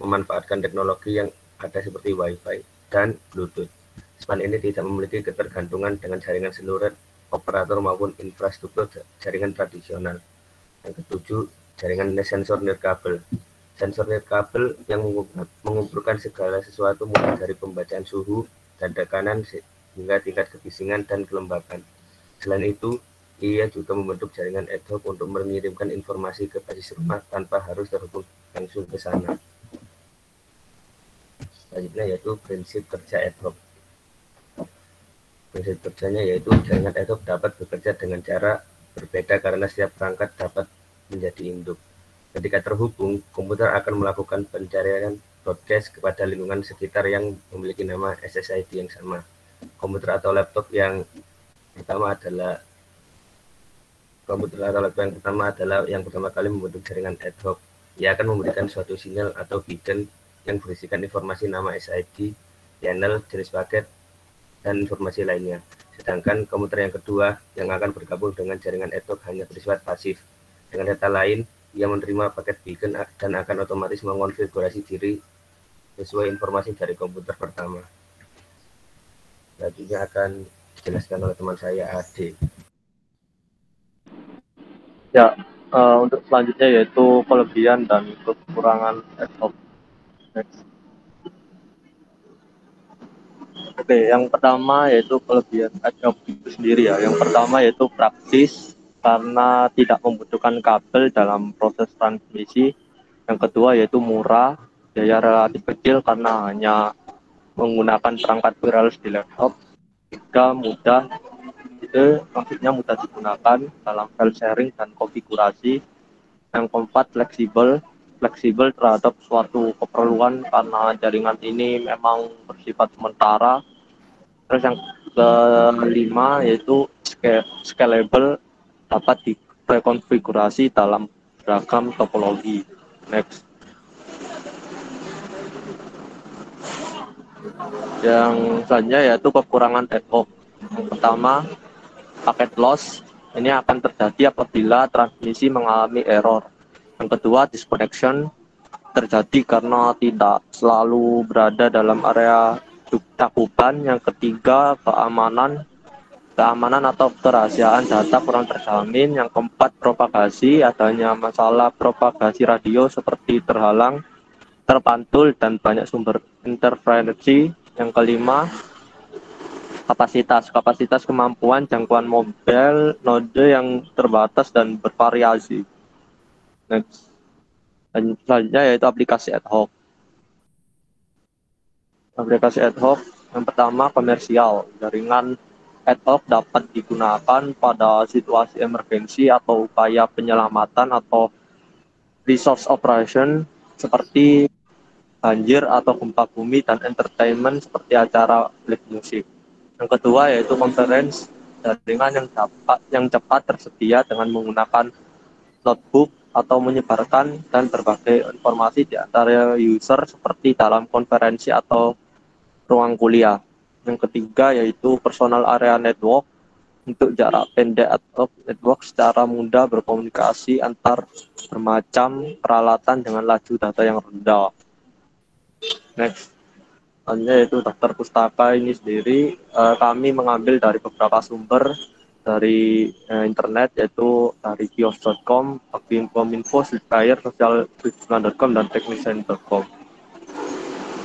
memanfaatkan teknologi yang ada seperti Wi-Fi dan Bluetooth. SPAN ini tidak memiliki ketergantungan dengan jaringan seluler, operator maupun infrastruktur jaringan tradisional. Yang ketujuh, jaringan sensor nirkabel. Sensor nirkabel yang mengumpulkan segala sesuatu mulai dari pembacaan suhu dan tekanan hingga tingkat kebisingan dan kelembapan. Selain itu, ia juga membentuk jaringan ad hoc untuk mengirimkan informasi ke basis rumah tanpa harus terhubung langsung ke sana. Selanjutnya yaitu prinsip kerja ad hoc. Prinsip kerjanya yaitu jaringan ad hoc dapat bekerja dengan cara berbeda karena setiap perangkat dapat menjadi induk. Ketika terhubung, komputer akan melakukan pencarian broadcast kepada lingkungan sekitar yang memiliki nama SSID yang sama. Komputer atau laptop yang pertama adalah yang pertama kali membentuk jaringan ad hoc. Ia akan memberikan suatu sinyal atau bidang yang berisikan informasi nama SID, channel, jenis paket, dan informasi lainnya. Sedangkan komputer yang kedua yang akan bergabung dengan jaringan ad hoc hanya bersifat pasif. Dengan kata lain, ia menerima paket beacon dan akan otomatis mengonfigurasi diri sesuai informasi dari komputer pertama. Selanjutnya akan dijelaskan oleh teman saya Ade. Ya, untuk selanjutnya yaitu kelebihan dan kekurangan ad hoc. Next. Oke, yang pertama yaitu kelebihan ad hoc itu sendiri ya. Yang pertama yaitu praktis karena tidak membutuhkan kabel dalam proses transmisi. Yang kedua yaitu murah, biaya relatif kecil karena hanya menggunakan perangkat wireless di laptop. Tiga, mudah, itu maksudnya mudah digunakan dalam file sharing dan konfigurasi. Yang keempat, fleksibel terhadap suatu keperluan karena jaringan ini memang bersifat sementara. Terus yang kelima yaitu scalable, dapat direkonfigurasi dalam beragam topologi. Next. Yang selanjutnya yaitu kekurangan ad hoc. Yang pertama, paket loss. Ini akan terjadi apabila transmisi mengalami error. Yang kedua, disconnection terjadi karena tidak selalu berada dalam area cakupan. Yang ketiga, keamanan atau kerahasiaan data kurang terjamin. Yang keempat, propagasi, adanya masalah propagasi radio seperti terhalang, terpantul, dan banyak sumber interferensi. Yang kelima, kapasitas kemampuan jangkauan mobile node yang terbatas dan bervariasi. Next. Dan selanjutnya yaitu aplikasi ad hoc. Aplikasi ad hoc yang pertama komersial. Jaringan ad hoc dapat digunakan pada situasi emergensi atau upaya penyelamatan atau resource operation seperti banjir atau gempa bumi, dan entertainment seperti acara live music. Yang kedua yaitu conference, jaringan yang cepat tersedia dengan menggunakan notebook atau menyebarkan dan berbagai informasi di antara user seperti dalam konferensi atau ruang kuliah. Yang ketiga yaitu personal area network, untuk jarak pendek atau network secara mudah berkomunikasi antar bermacam peralatan dengan laju data yang rendah. Next. Yaitu daftar pustaka ini sendiri, kami mengambil dari beberapa sumber dari internet, yaitu dari kios.com, Kominfo, Slidfire, Social.com, dan Teknisen.com.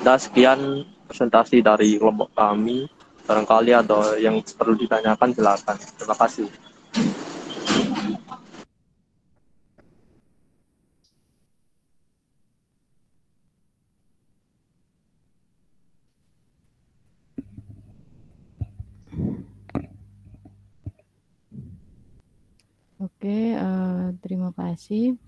Nah, sekian presentasi dari kelompok kami. Barangkali ada yang perlu ditanyakan, silakan. Terima kasih. Oke, terima kasih.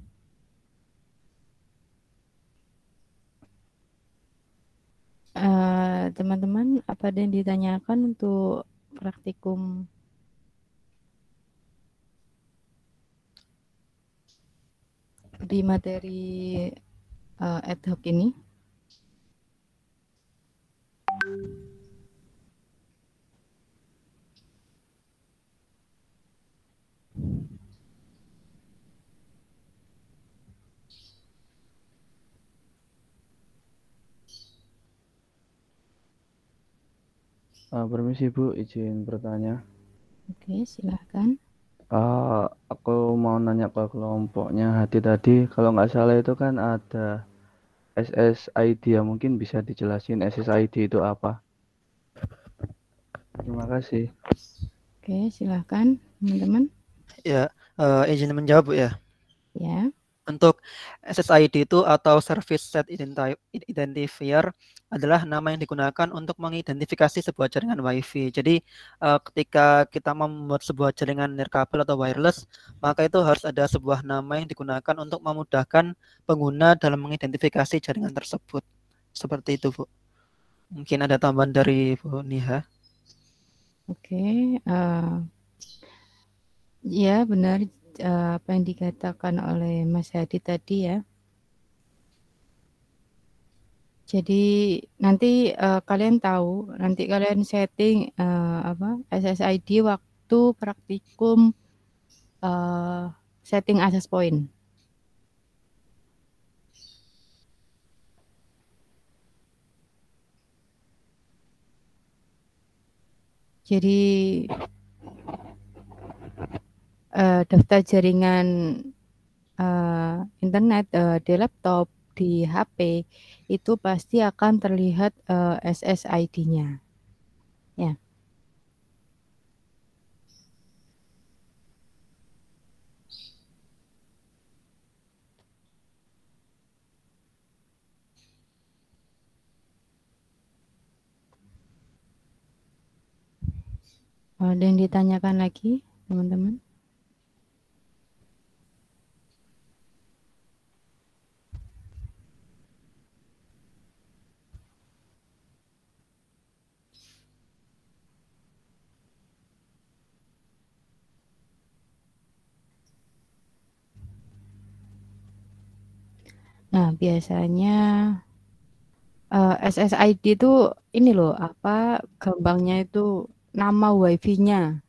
Teman-teman, apa ada yang ditanyakan untuk praktikum di materi ad hoc ini? Permisi Bu, izin bertanya. Oke, silahkan. Aku mau nanya ke kelompoknya Hadi tadi, kalau nggak salah itu kan ada SSID ya, mungkin bisa dijelasin SSID itu apa? Terima kasih. Oke, silahkan teman-teman. Ya, izin menjawab Bu ya. Ya. Untuk SSID itu atau Service Set Identifier adalah nama yang digunakan untuk mengidentifikasi sebuah jaringan WiFi. Jadi ketika kita membuat sebuah jaringan nirkabel atau wireless, maka itu harus ada sebuah nama yang digunakan untuk memudahkan pengguna dalam mengidentifikasi jaringan tersebut. Seperti itu, Bu. Mungkin ada tambahan dari Bu Niha. Oke, ya benar. Apa yang dikatakan oleh Mas Hadi tadi ya. Jadi nanti kalian tahu, nanti kalian setting SSID waktu praktikum setting access point. Jadi daftar jaringan internet di laptop, di HP itu pasti akan terlihat SSID-nya. Ya. Ada yang ditanyakan lagi, teman-teman? Nah, biasanya SSID itu ini loh, apa gampangnya itu nama WiFi-nya.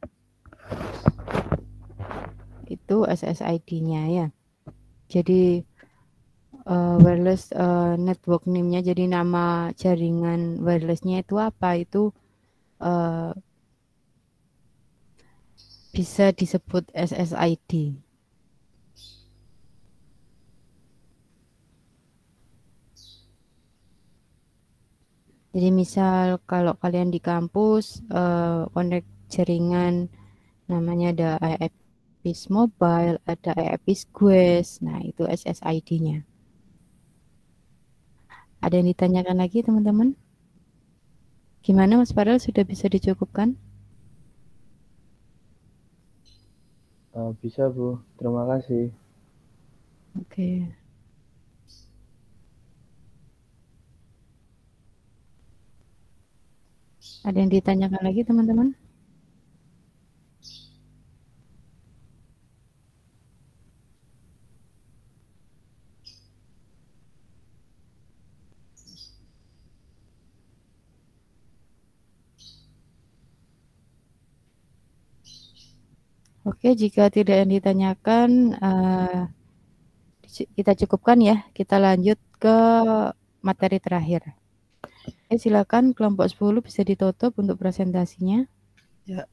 Itu SSID-nya ya. Jadi wireless network name-nya, jadi nama jaringan wireless-nya itu apa? Itu bisa disebut SSID. Jadi misal kalau kalian di kampus connect jaringan namanya ada IAPIS Mobile, ada IAPIS Guest, nah itu SSID-nya. Ada yang ditanyakan lagi teman-teman? Gimana Mas Farel, sudah bisa dicukupkan? Bisa Bu, terima kasih. Oke. Ada yang ditanyakan lagi teman-teman? Oke, jika tidak yang ditanyakan, kita cukupkan ya. Kita lanjut ke materi terakhir. Silakan kelompok 10 bisa ditutup untuk presentasinya. Ya,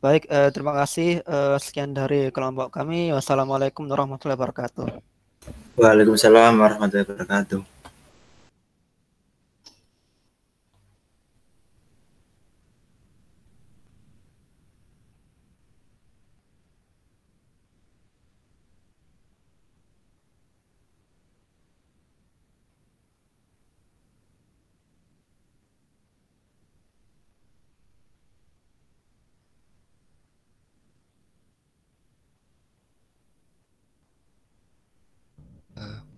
baik. Terima kasih. Sekian dari kelompok kami. Wassalamualaikum warahmatullahi wabarakatuh. Waalaikumsalam warahmatullahi wabarakatuh.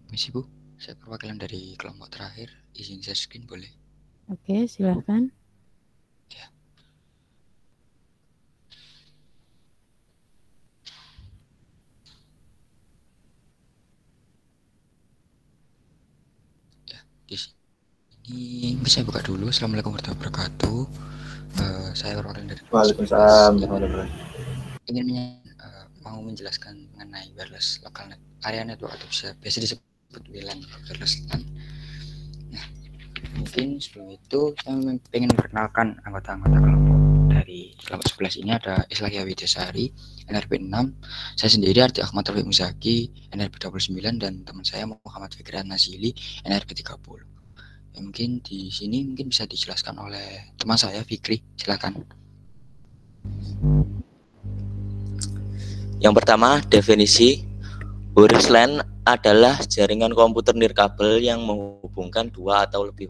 Misi Bu, saya perwakilan dari kelompok terakhir, izin share screen boleh? Oke, silahkan. Ya. Ya, di sini saya buka dulu. Assalamualaikum warahmatullahi wabarakatuh. Saya perwakilan dari Waalaikumsalam warahmatullahi wabarakatuh. ingin mau menjelaskan mengenai wireless local net area network atau biasa disebut WLAN, wireless LAN. Nah, mungkin sebelum itu saya ingin memperkenalkan anggota-anggota kelompok dari kelompok 11 ini. Ada Islahia Widyasari, NRP 6, saya sendiri Arti Ahmad Taufik Muzaki, NRP 29, dan teman saya Muhammad Fikrian Nazili, NRP 30. Ya, mungkin di sini mungkin bisa dijelaskan oleh teman saya Fikri, silakan. Yang pertama, definisi wireless LAN adalah jaringan komputer nirkabel yang menghubungkan dua atau lebih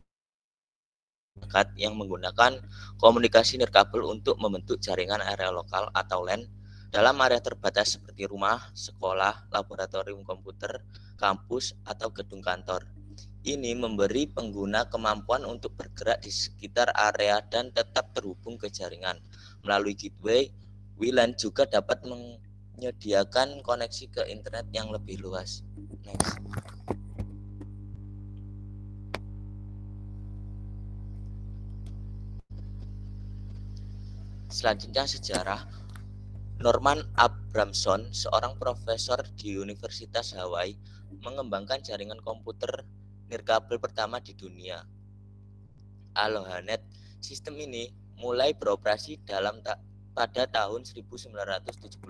dekat yang menggunakan komunikasi nirkabel untuk membentuk jaringan area lokal atau LAN dalam area terbatas seperti rumah, sekolah, laboratorium komputer, kampus, atau gedung kantor. Ini memberi pengguna kemampuan untuk bergerak di sekitar area dan tetap terhubung ke jaringan. Melalui gateway, WLAN juga dapat menyediakan koneksi ke internet yang lebih luas. Next. Selanjutnya sejarah. Norman Abramson, seorang profesor di Universitas Hawaii, mengembangkan jaringan komputer nirkabel pertama di dunia, AlohaNet. Sistem ini mulai beroperasi pada tahun 1971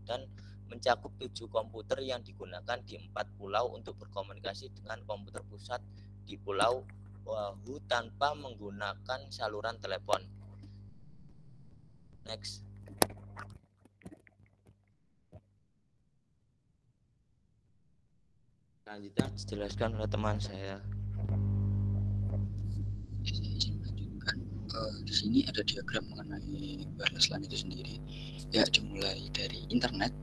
dan mencakup 7 komputer yang digunakan di 4 pulau untuk berkomunikasi dengan komputer pusat di Pulau Oahu tanpa menggunakan saluran telepon. Next. Selanjutnya dijelaskan oleh teman saya. Saya izin melanjutkan. Di sini ada diagram mengenai wireless LAN itu sendiri. Ya, dimulai dari internet,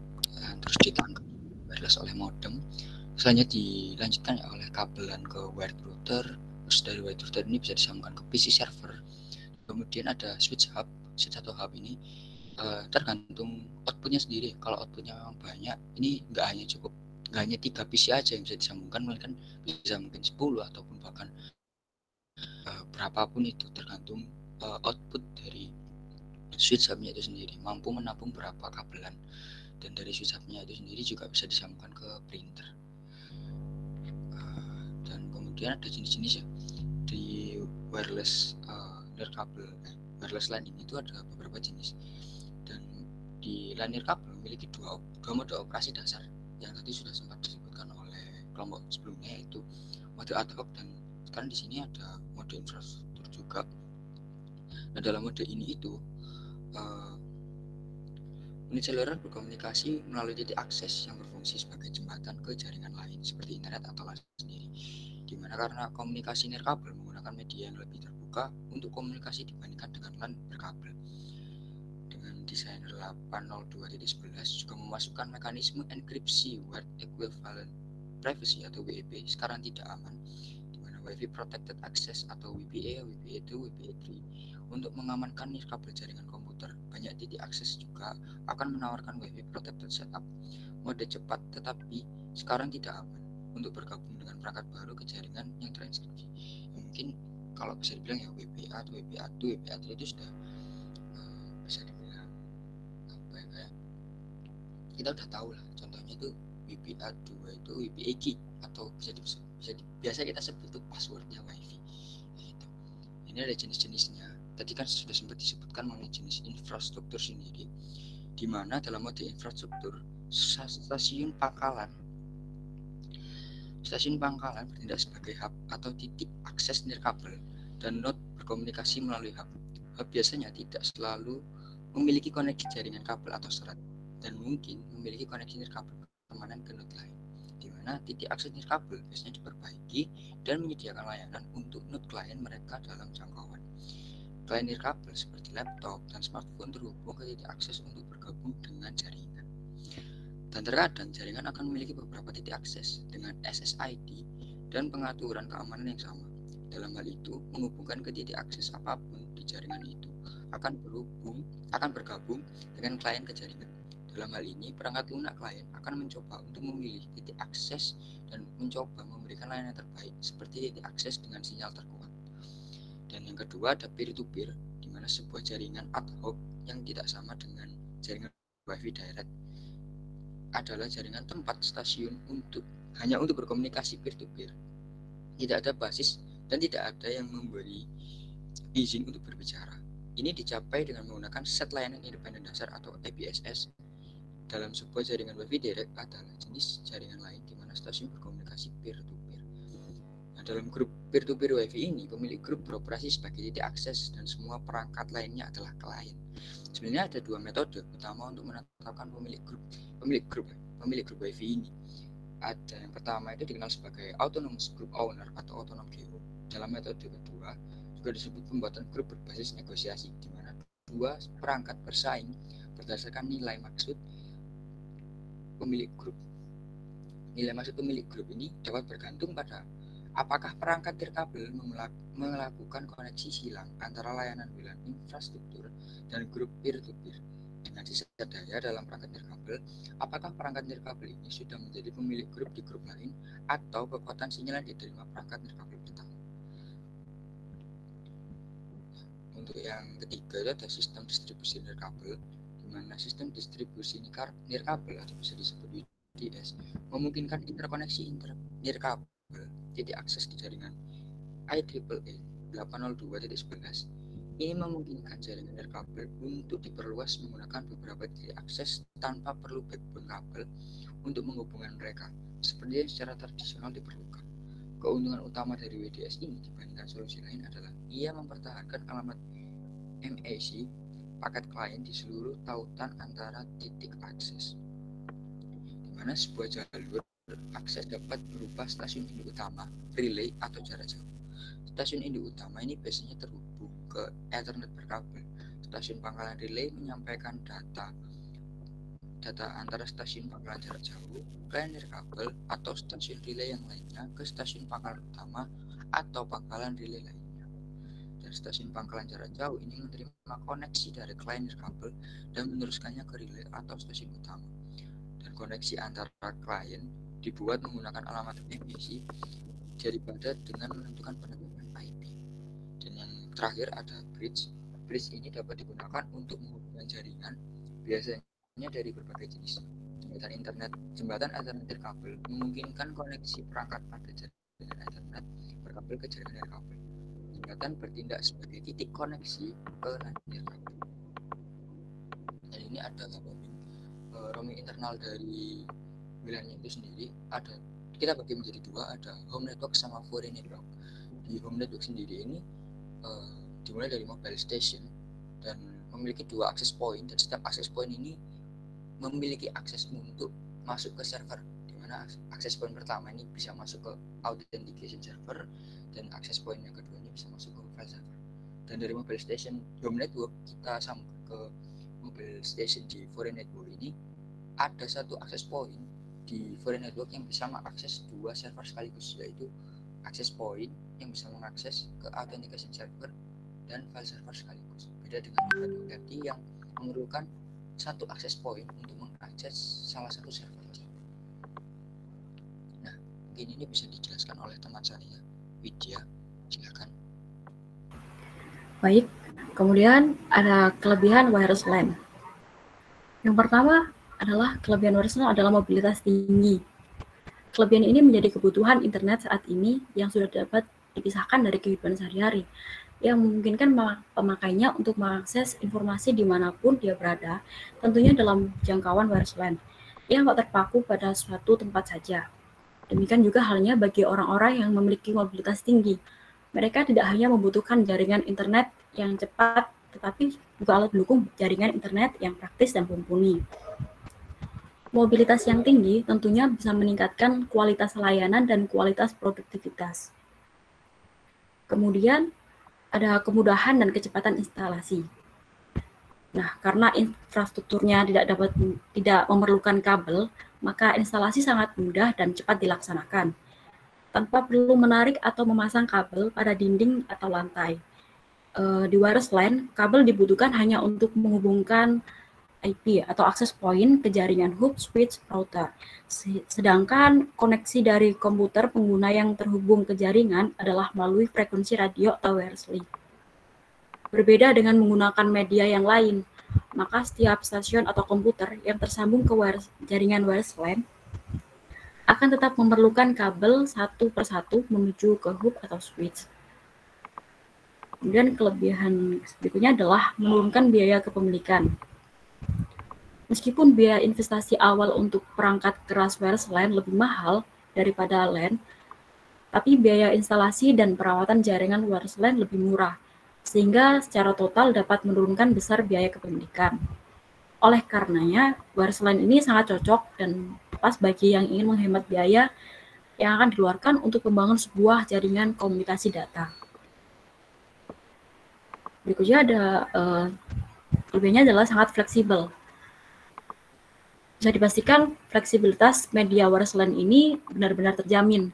terus ditangkap wireless oleh modem. Selanjutnya dilanjutkan ya oleh kabelan ke wired router. Terus dari wired router ini bisa disambungkan ke PC server. Kemudian ada switch hub. Switch atau hub ini tergantung outputnya sendiri. Kalau outputnya memang banyak, ini nggak hanya 3 PC aja yang bisa disambungkan, melainkan bisa mungkin 10 ataupun bahkan berapapun itu, tergantung output dari switch hubnya itu sendiri mampu menampung berapa kabelan, dan dari switch hubnya itu sendiri juga bisa disambungkan ke printer. Dan kemudian ada jenis-jenis ya di wireless nirkabel wireless LAN ini itu ada beberapa jenis, dan di LAN nirkabel memiliki dua mode operasi dasar yang tadi sudah sempat disebutkan oleh kelompok sebelumnya, yaitu mode ad hoc, dan sekarang di sini ada mode infrastruktur juga. Nah, dalam mode ini itu unit seluler berkomunikasi melalui titik akses yang berfungsi sebagai jembatan ke jaringan lain seperti internet atau LAN sendiri, dimana karena komunikasi nirkabel menggunakan media yang lebih terbuka untuk komunikasi dibandingkan dengan LAN berkabel. Desain 802.11 juga memasukkan mekanisme enkripsi word equivalent privacy atau WEP sekarang tidak aman, di mana Wi-Fi protected access atau WPA, WPA2, WPA3 untuk mengamankan nirkabel jaringan komputer. Banyak titik akses juga akan menawarkan Wi-Fi protected setup mode cepat, tetapi sekarang tidak aman untuk bergabung dengan perangkat baru ke jaringan yang terenkripsi. Mungkin kalau bisa dibilang ya WPA atau WPA2, WPA3 itu sudah bisa dibilang kita udah tahu lah, contohnya itu WPA2 itu WPA key atau biasa kita sebut itu passwordnya WiFi. Gitu. Ini ada jenis-jenisnya. Tadi kan sudah sempat disebutkan mengenai jenis infrastruktur sendiri, di mana dalam mode infrastruktur stasiun pangkalan bertindak sebagai hub atau titik akses nirkabel, dan node berkomunikasi melalui hub. Hub biasanya tidak selalu memiliki koneksi jaringan kabel atau serat, dan mungkin memiliki koneksi nirkabel permanen ke node lain, di mana titik akses nirkabel biasanya diperbaiki dan menyediakan layanan untuk node klien mereka dalam jangkauan. Klien nirkabel seperti laptop dan smartphone terhubung ke titik akses untuk bergabung dengan jaringan. Dan terkadang jaringan akan memiliki beberapa titik akses dengan SSID dan pengaturan keamanan yang sama. Dalam hal itu, menghubungkan ke titik akses apapun di jaringan itu akan bergabung dengan klien ke jaringan. Dalam hal ini, perangkat lunak klien akan mencoba untuk memilih titik akses dan mencoba memberikan layanan terbaik seperti titik akses dengan sinyal terkuat. Dan yang kedua ada peer-to-peer, di mana sebuah jaringan ad hoc yang tidak sama dengan jaringan Wi-Fi direct adalah jaringan tempat stasiun hanya untuk berkomunikasi peer-to-peer. Tidak ada basis dan tidak ada yang memberi izin untuk berbicara. Ini dicapai dengan menggunakan set layanan independen dasar atau APSS. Dalam sebuah jaringan Wi-Fi direct adalah jenis jaringan lain di mana stasiun berkomunikasi peer-to-peer. Nah, dalam grup peer-to-peer Wi-Fi ini, pemilik grup beroperasi sebagai titik akses dan semua perangkat lainnya adalah klien. Sebenarnya ada dua metode utama untuk menetapkan pemilik grup Wi-Fi ini. Ada yang pertama itu dikenal sebagai autonomous group owner atau autonom GO. Dalam metode kedua juga disebut pembuatan grup berbasis negosiasi, di mana dua perangkat bersaing berdasarkan nilai maksud pemilik grup. Nilai maksud pemilik grup ini dapat bergantung pada apakah perangkat nirkabel melakukan koneksi silang antara layanan WLAN infrastruktur dan grup peer-to-peer. Dengan sisa daya dalam perangkat nirkabel, apakah perangkat nirkabel ini sudah menjadi pemilik grup di grup lain atau kekuatan sinyal yang diterima perangkat nirkabel pertama. Untuk yang ketiga itu ada sistem distribusi nirkabel, di mana sistem distribusi nirkabel atau bisa disebut UDS memungkinkan interkoneksi nirkabel titik akses di jaringan IEEE 802.11. Ini memungkinkan jaringan nirkabel untuk diperluas menggunakan beberapa titik akses tanpa perlu backbone kabel untuk menghubungkan mereka, seperti yang secara tradisional diperlukan. Keuntungan utama dari WDS ini dibandingkan solusi lain adalah ia mempertahankan alamat MAC paket klien di seluruh tautan antara titik akses, di mana sebuah jalur akses dapat berupa stasiun induk utama, relay, atau jarak jauh. Stasiun induk utama ini biasanya terhubung ke Ethernet berkabel. Stasiun pangkalan relay menyampaikan data antara stasiun pangkalan jarak jauh, klien nirkabel, atau stasiun relay yang lainnya ke stasiun pangkalan utama atau pangkalan relay lainnya. Dan stasiun pangkalan jarak jauh ini menerima koneksi dari klien nirkabel dan meneruskannya ke relay atau stasiun utama. Dan koneksi antara klien dibuat menggunakan alamat MAC daripada dengan menentukan penerbangan IP. Dan yang terakhir ada bridge. Bridge ini dapat digunakan untuk menghubungkan jaringan, biasanya dari berbagai jenis. Jembatan Ethernet nirkabel memungkinkan koneksi perangkat pada jaringan Ethernet berkabel ke jaringan nirkabel. Jembatan bertindak sebagai titik koneksi ke LAN nirkabel. Dan ini ada roaming internal dari wilayahnya itu sendiri. Kita bagi menjadi dua, ada home network sama foreign network. Di home network sendiri ini dimulai dari mobile station dan memiliki dua access point, dan setiap access point ini memiliki akses untuk masuk ke server, di mana akses point pertama ini bisa masuk ke authentication server dan akses point yang kedua ini bisa masuk ke file server. Dan dari mobile station home network kita sambung ke mobile station di foreign network ini, ada satu akses point di foreign network yang bisa mengakses dua server sekaligus, yaitu akses point yang bisa mengakses ke authentication server dan file server sekaligus. Beda dengan network LTE yang memerlukan satu akses point untuk mengakses salah satu server. Nah, mungkin ini bisa dijelaskan oleh teman saya, Widya. Silakan. Baik, kemudian ada kelebihan wireless LAN. Yang pertama adalah kelebihan wireless LAN adalah mobilitas tinggi. Kelebihan ini menjadi kebutuhan internet saat ini yang sudah dapat dipisahkan dari kehidupan sehari-hari, yang memungkinkan pemakainya untuk mengakses informasi dimanapun dia berada, tentunya dalam jangkauan wireless LAN, yang tak terpaku pada suatu tempat saja. Demikian juga halnya bagi orang-orang yang memiliki mobilitas tinggi. Mereka tidak hanya membutuhkan jaringan internet yang cepat, tetapi juga alat pendukung jaringan internet yang praktis dan mumpuni. Mobilitas yang tinggi tentunya bisa meningkatkan kualitas layanan dan kualitas produktivitas. Kemudian, ada kemudahan dan kecepatan instalasi. Nah, karena infrastrukturnya tidak memerlukan kabel, maka instalasi sangat mudah dan cepat dilaksanakan, tanpa perlu menarik atau memasang kabel pada dinding atau lantai. Di wireless LAN, kabel dibutuhkan hanya untuk menghubungkan IP atau access point ke jaringan hub, switch, router. Sedangkan koneksi dari komputer pengguna yang terhubung ke jaringan adalah melalui frekuensi radio atau wirelessly. Berbeda dengan menggunakan media yang lain, maka setiap stasiun atau komputer yang tersambung ke jaringan wireless LAN akan tetap memerlukan kabel satu persatu menuju ke hub atau switch. Kemudian kelebihan berikutnya adalah menurunkan biaya kepemilikan. Meskipun biaya investasi awal untuk perangkat keras wireless LAN lebih mahal daripada LAN, tapi biaya instalasi dan perawatan jaringan wireless LAN lebih murah, sehingga secara total dapat menurunkan besar biaya kepemilikan. Oleh karenanya, wireless LAN ini sangat cocok dan pas bagi yang ingin menghemat biaya yang akan dikeluarkan untuk membangun sebuah jaringan komunikasi data. Berikutnya ada kelebihannya adalah sangat fleksibel. Bisa dipastikan fleksibilitas media wireless LAN ini benar-benar terjamin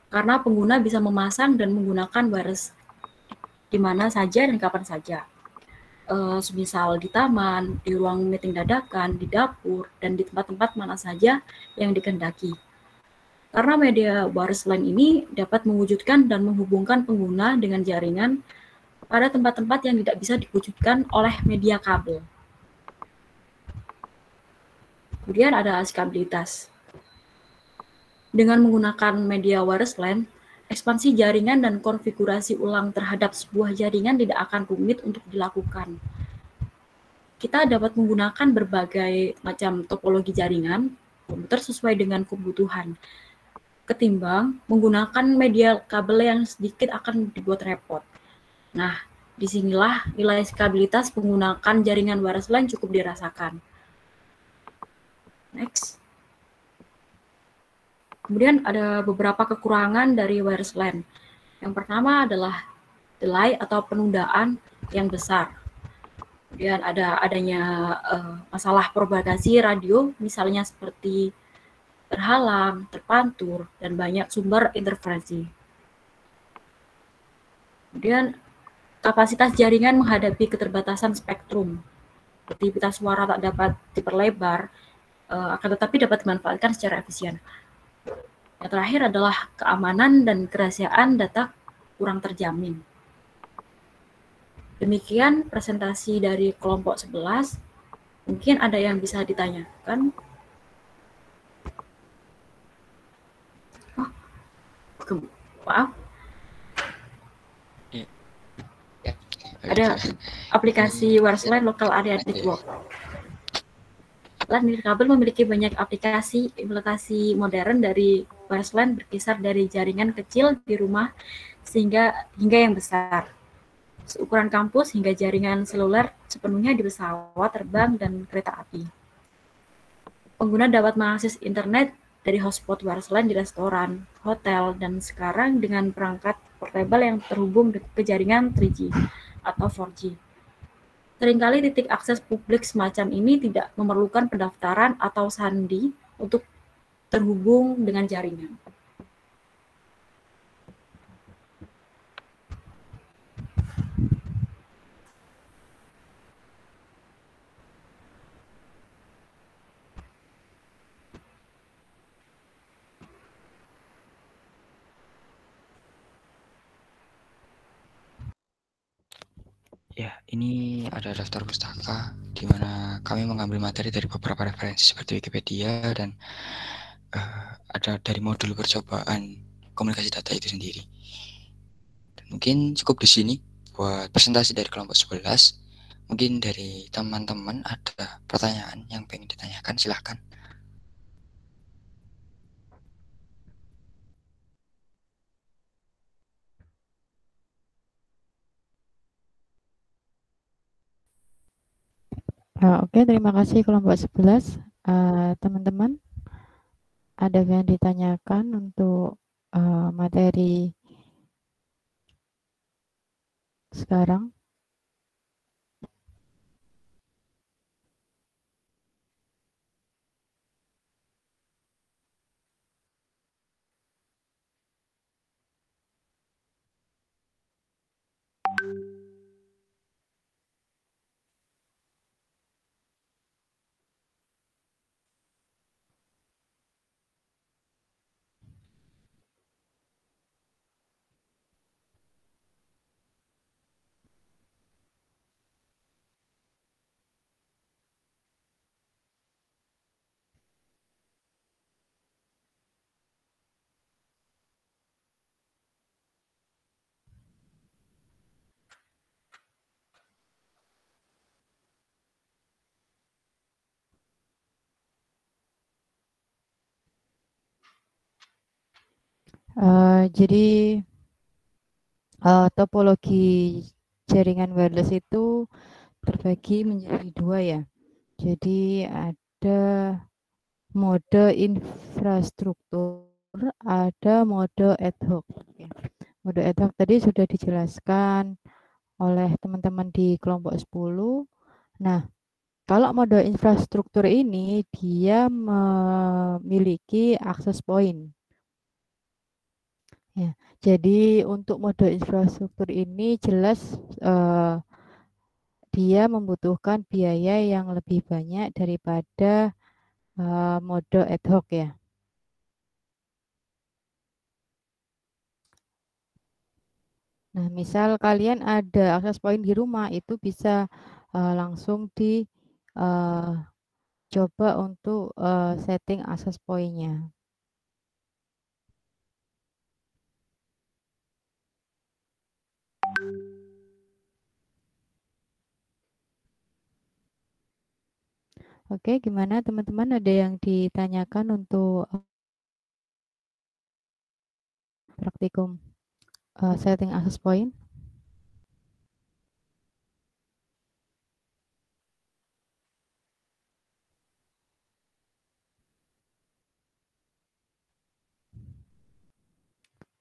karena pengguna bisa memasang dan menggunakan wireless di mana saja dan kapan saja. Semisal di taman, di ruang meeting dadakan, di dapur, dan di tempat-tempat mana saja yang dikehendaki. Karena media wireless LAN ini dapat mewujudkan dan menghubungkan pengguna dengan jaringan pada tempat-tempat yang tidak bisa diwujudkan oleh media kabel. Kemudian ada asikabilitas. Dengan menggunakan media wireless LAN, ekspansi jaringan dan konfigurasi ulang terhadap sebuah jaringan tidak akan rumit untuk dilakukan. Kita dapat menggunakan berbagai macam topologi jaringan komputer sesuai dengan kebutuhan, ketimbang menggunakan media kabel yang sedikit akan dibuat repot. Nah, disinilah nilai skabilitas menggunakan jaringan wireless LAN cukup dirasakan. Next. Kemudian ada beberapa kekurangan dari wireless LAN. Yang pertama adalah delay atau penundaan yang besar. Kemudian adanya masalah propagasi radio, misalnya seperti terhalang, terpantur, dan banyak sumber interferensi. Kemudian kapasitas jaringan menghadapi keterbatasan spektrum. Aktivitas suara tak dapat diperlebar, akan tetapi dapat dimanfaatkan secara efisien. Yang terakhir adalah keamanan dan kerahasiaan data kurang terjamin. Demikian presentasi dari kelompok 11. Mungkin ada yang bisa ditanyakan. Oh, maaf. Ada aplikasi wireless LAN local area network. LAN nirkabel memiliki banyak aplikasi implementasi modern dari wireless LAN berkisar dari jaringan kecil di rumah hingga yang besar. Seukuran kampus hingga jaringan seluler sepenuhnya di pesawat terbang dan kereta api. Pengguna dapat mengakses internet dari hotspot wireless LAN di restoran, hotel, dan sekarang dengan perangkat portable yang terhubung ke jaringan 3G atau 4G. Seringkali titik akses publik semacam ini tidak memerlukan pendaftaran atau sandi untuk terhubung dengan jaringan. Ya, ini ada daftar pustaka di mana kami mengambil materi dari beberapa referensi seperti Wikipedia dan ada dari modul percobaan komunikasi data itu sendiri. Dan mungkin cukup di sini buat presentasi dari kelompok 11. Mungkin dari teman-teman ada pertanyaan yang pengen ditanyakan, silahkan. Oke, terima kasih kelompok 11. Teman-teman, ada yang ditanyakan untuk materi sekarang? Jadi topologi jaringan wireless itu terbagi menjadi dua ya. Jadi ada mode infrastruktur, ada mode ad hoc. Mode ad hoc tadi sudah dijelaskan oleh teman-teman di kelompok 10. Nah, kalau mode infrastruktur ini dia memiliki akses point. Ya, jadi untuk mode infrastruktur ini jelas dia membutuhkan biaya yang lebih banyak daripada mode ad hoc ya. Nah, misal kalian ada akses point di rumah, itu bisa langsung di coba untuk setting akses point-nya. Oke, gimana teman-teman? Ada yang ditanyakan untuk praktikum setting access point?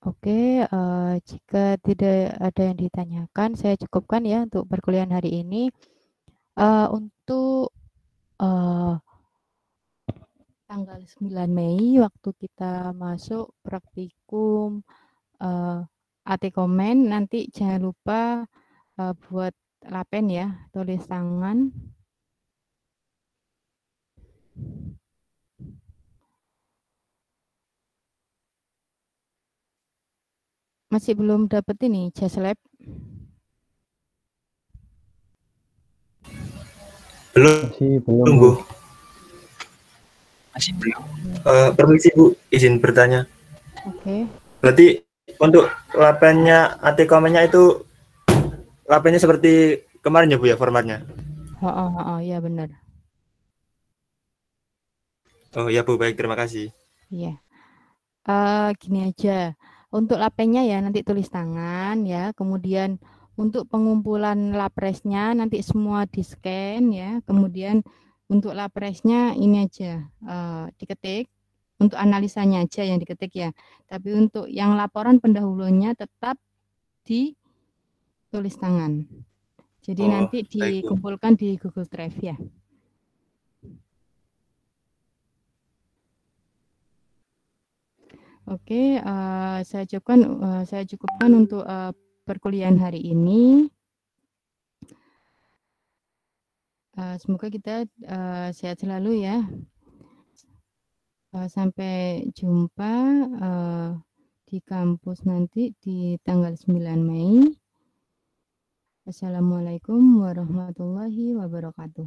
Oke, jika tidak ada yang ditanyakan, saya cukupkan ya untuk perkuliahan hari ini. Untuk tanggal 9 Mei, waktu kita masuk praktikum AT Komen, nanti jangan lupa buat lapen ya, tulis tangan. Masih belum dapat ini, Just Lab? Belum, Bu. Masih belum. Permisi, Bu, izin bertanya. Oke. Berarti untuk lapennya AT Komennya itu lapennya seperti kemarin ya, Bu ya, formatnya? Ya benar. Oh ya, Bu, baik, terima kasih. Iya. Gini aja. Untuk lapennya ya nanti tulis tangan ya. Kemudian untuk pengumpulan lapresnya nanti semua di-scan ya. Kemudian untuk lapresnya ini aja diketik. Untuk analisanya aja yang diketik ya. Tapi untuk yang laporan pendahulunya tetap ditulis tangan. Jadi nanti dikumpulkan di Google Drive ya. Oke, saya cukupkan untuk perkuliahan hari ini. Semoga kita sehat selalu ya. Sampai jumpa di kampus nanti di tanggal 9 Mei. Assalamualaikum warahmatullahi wabarakatuh.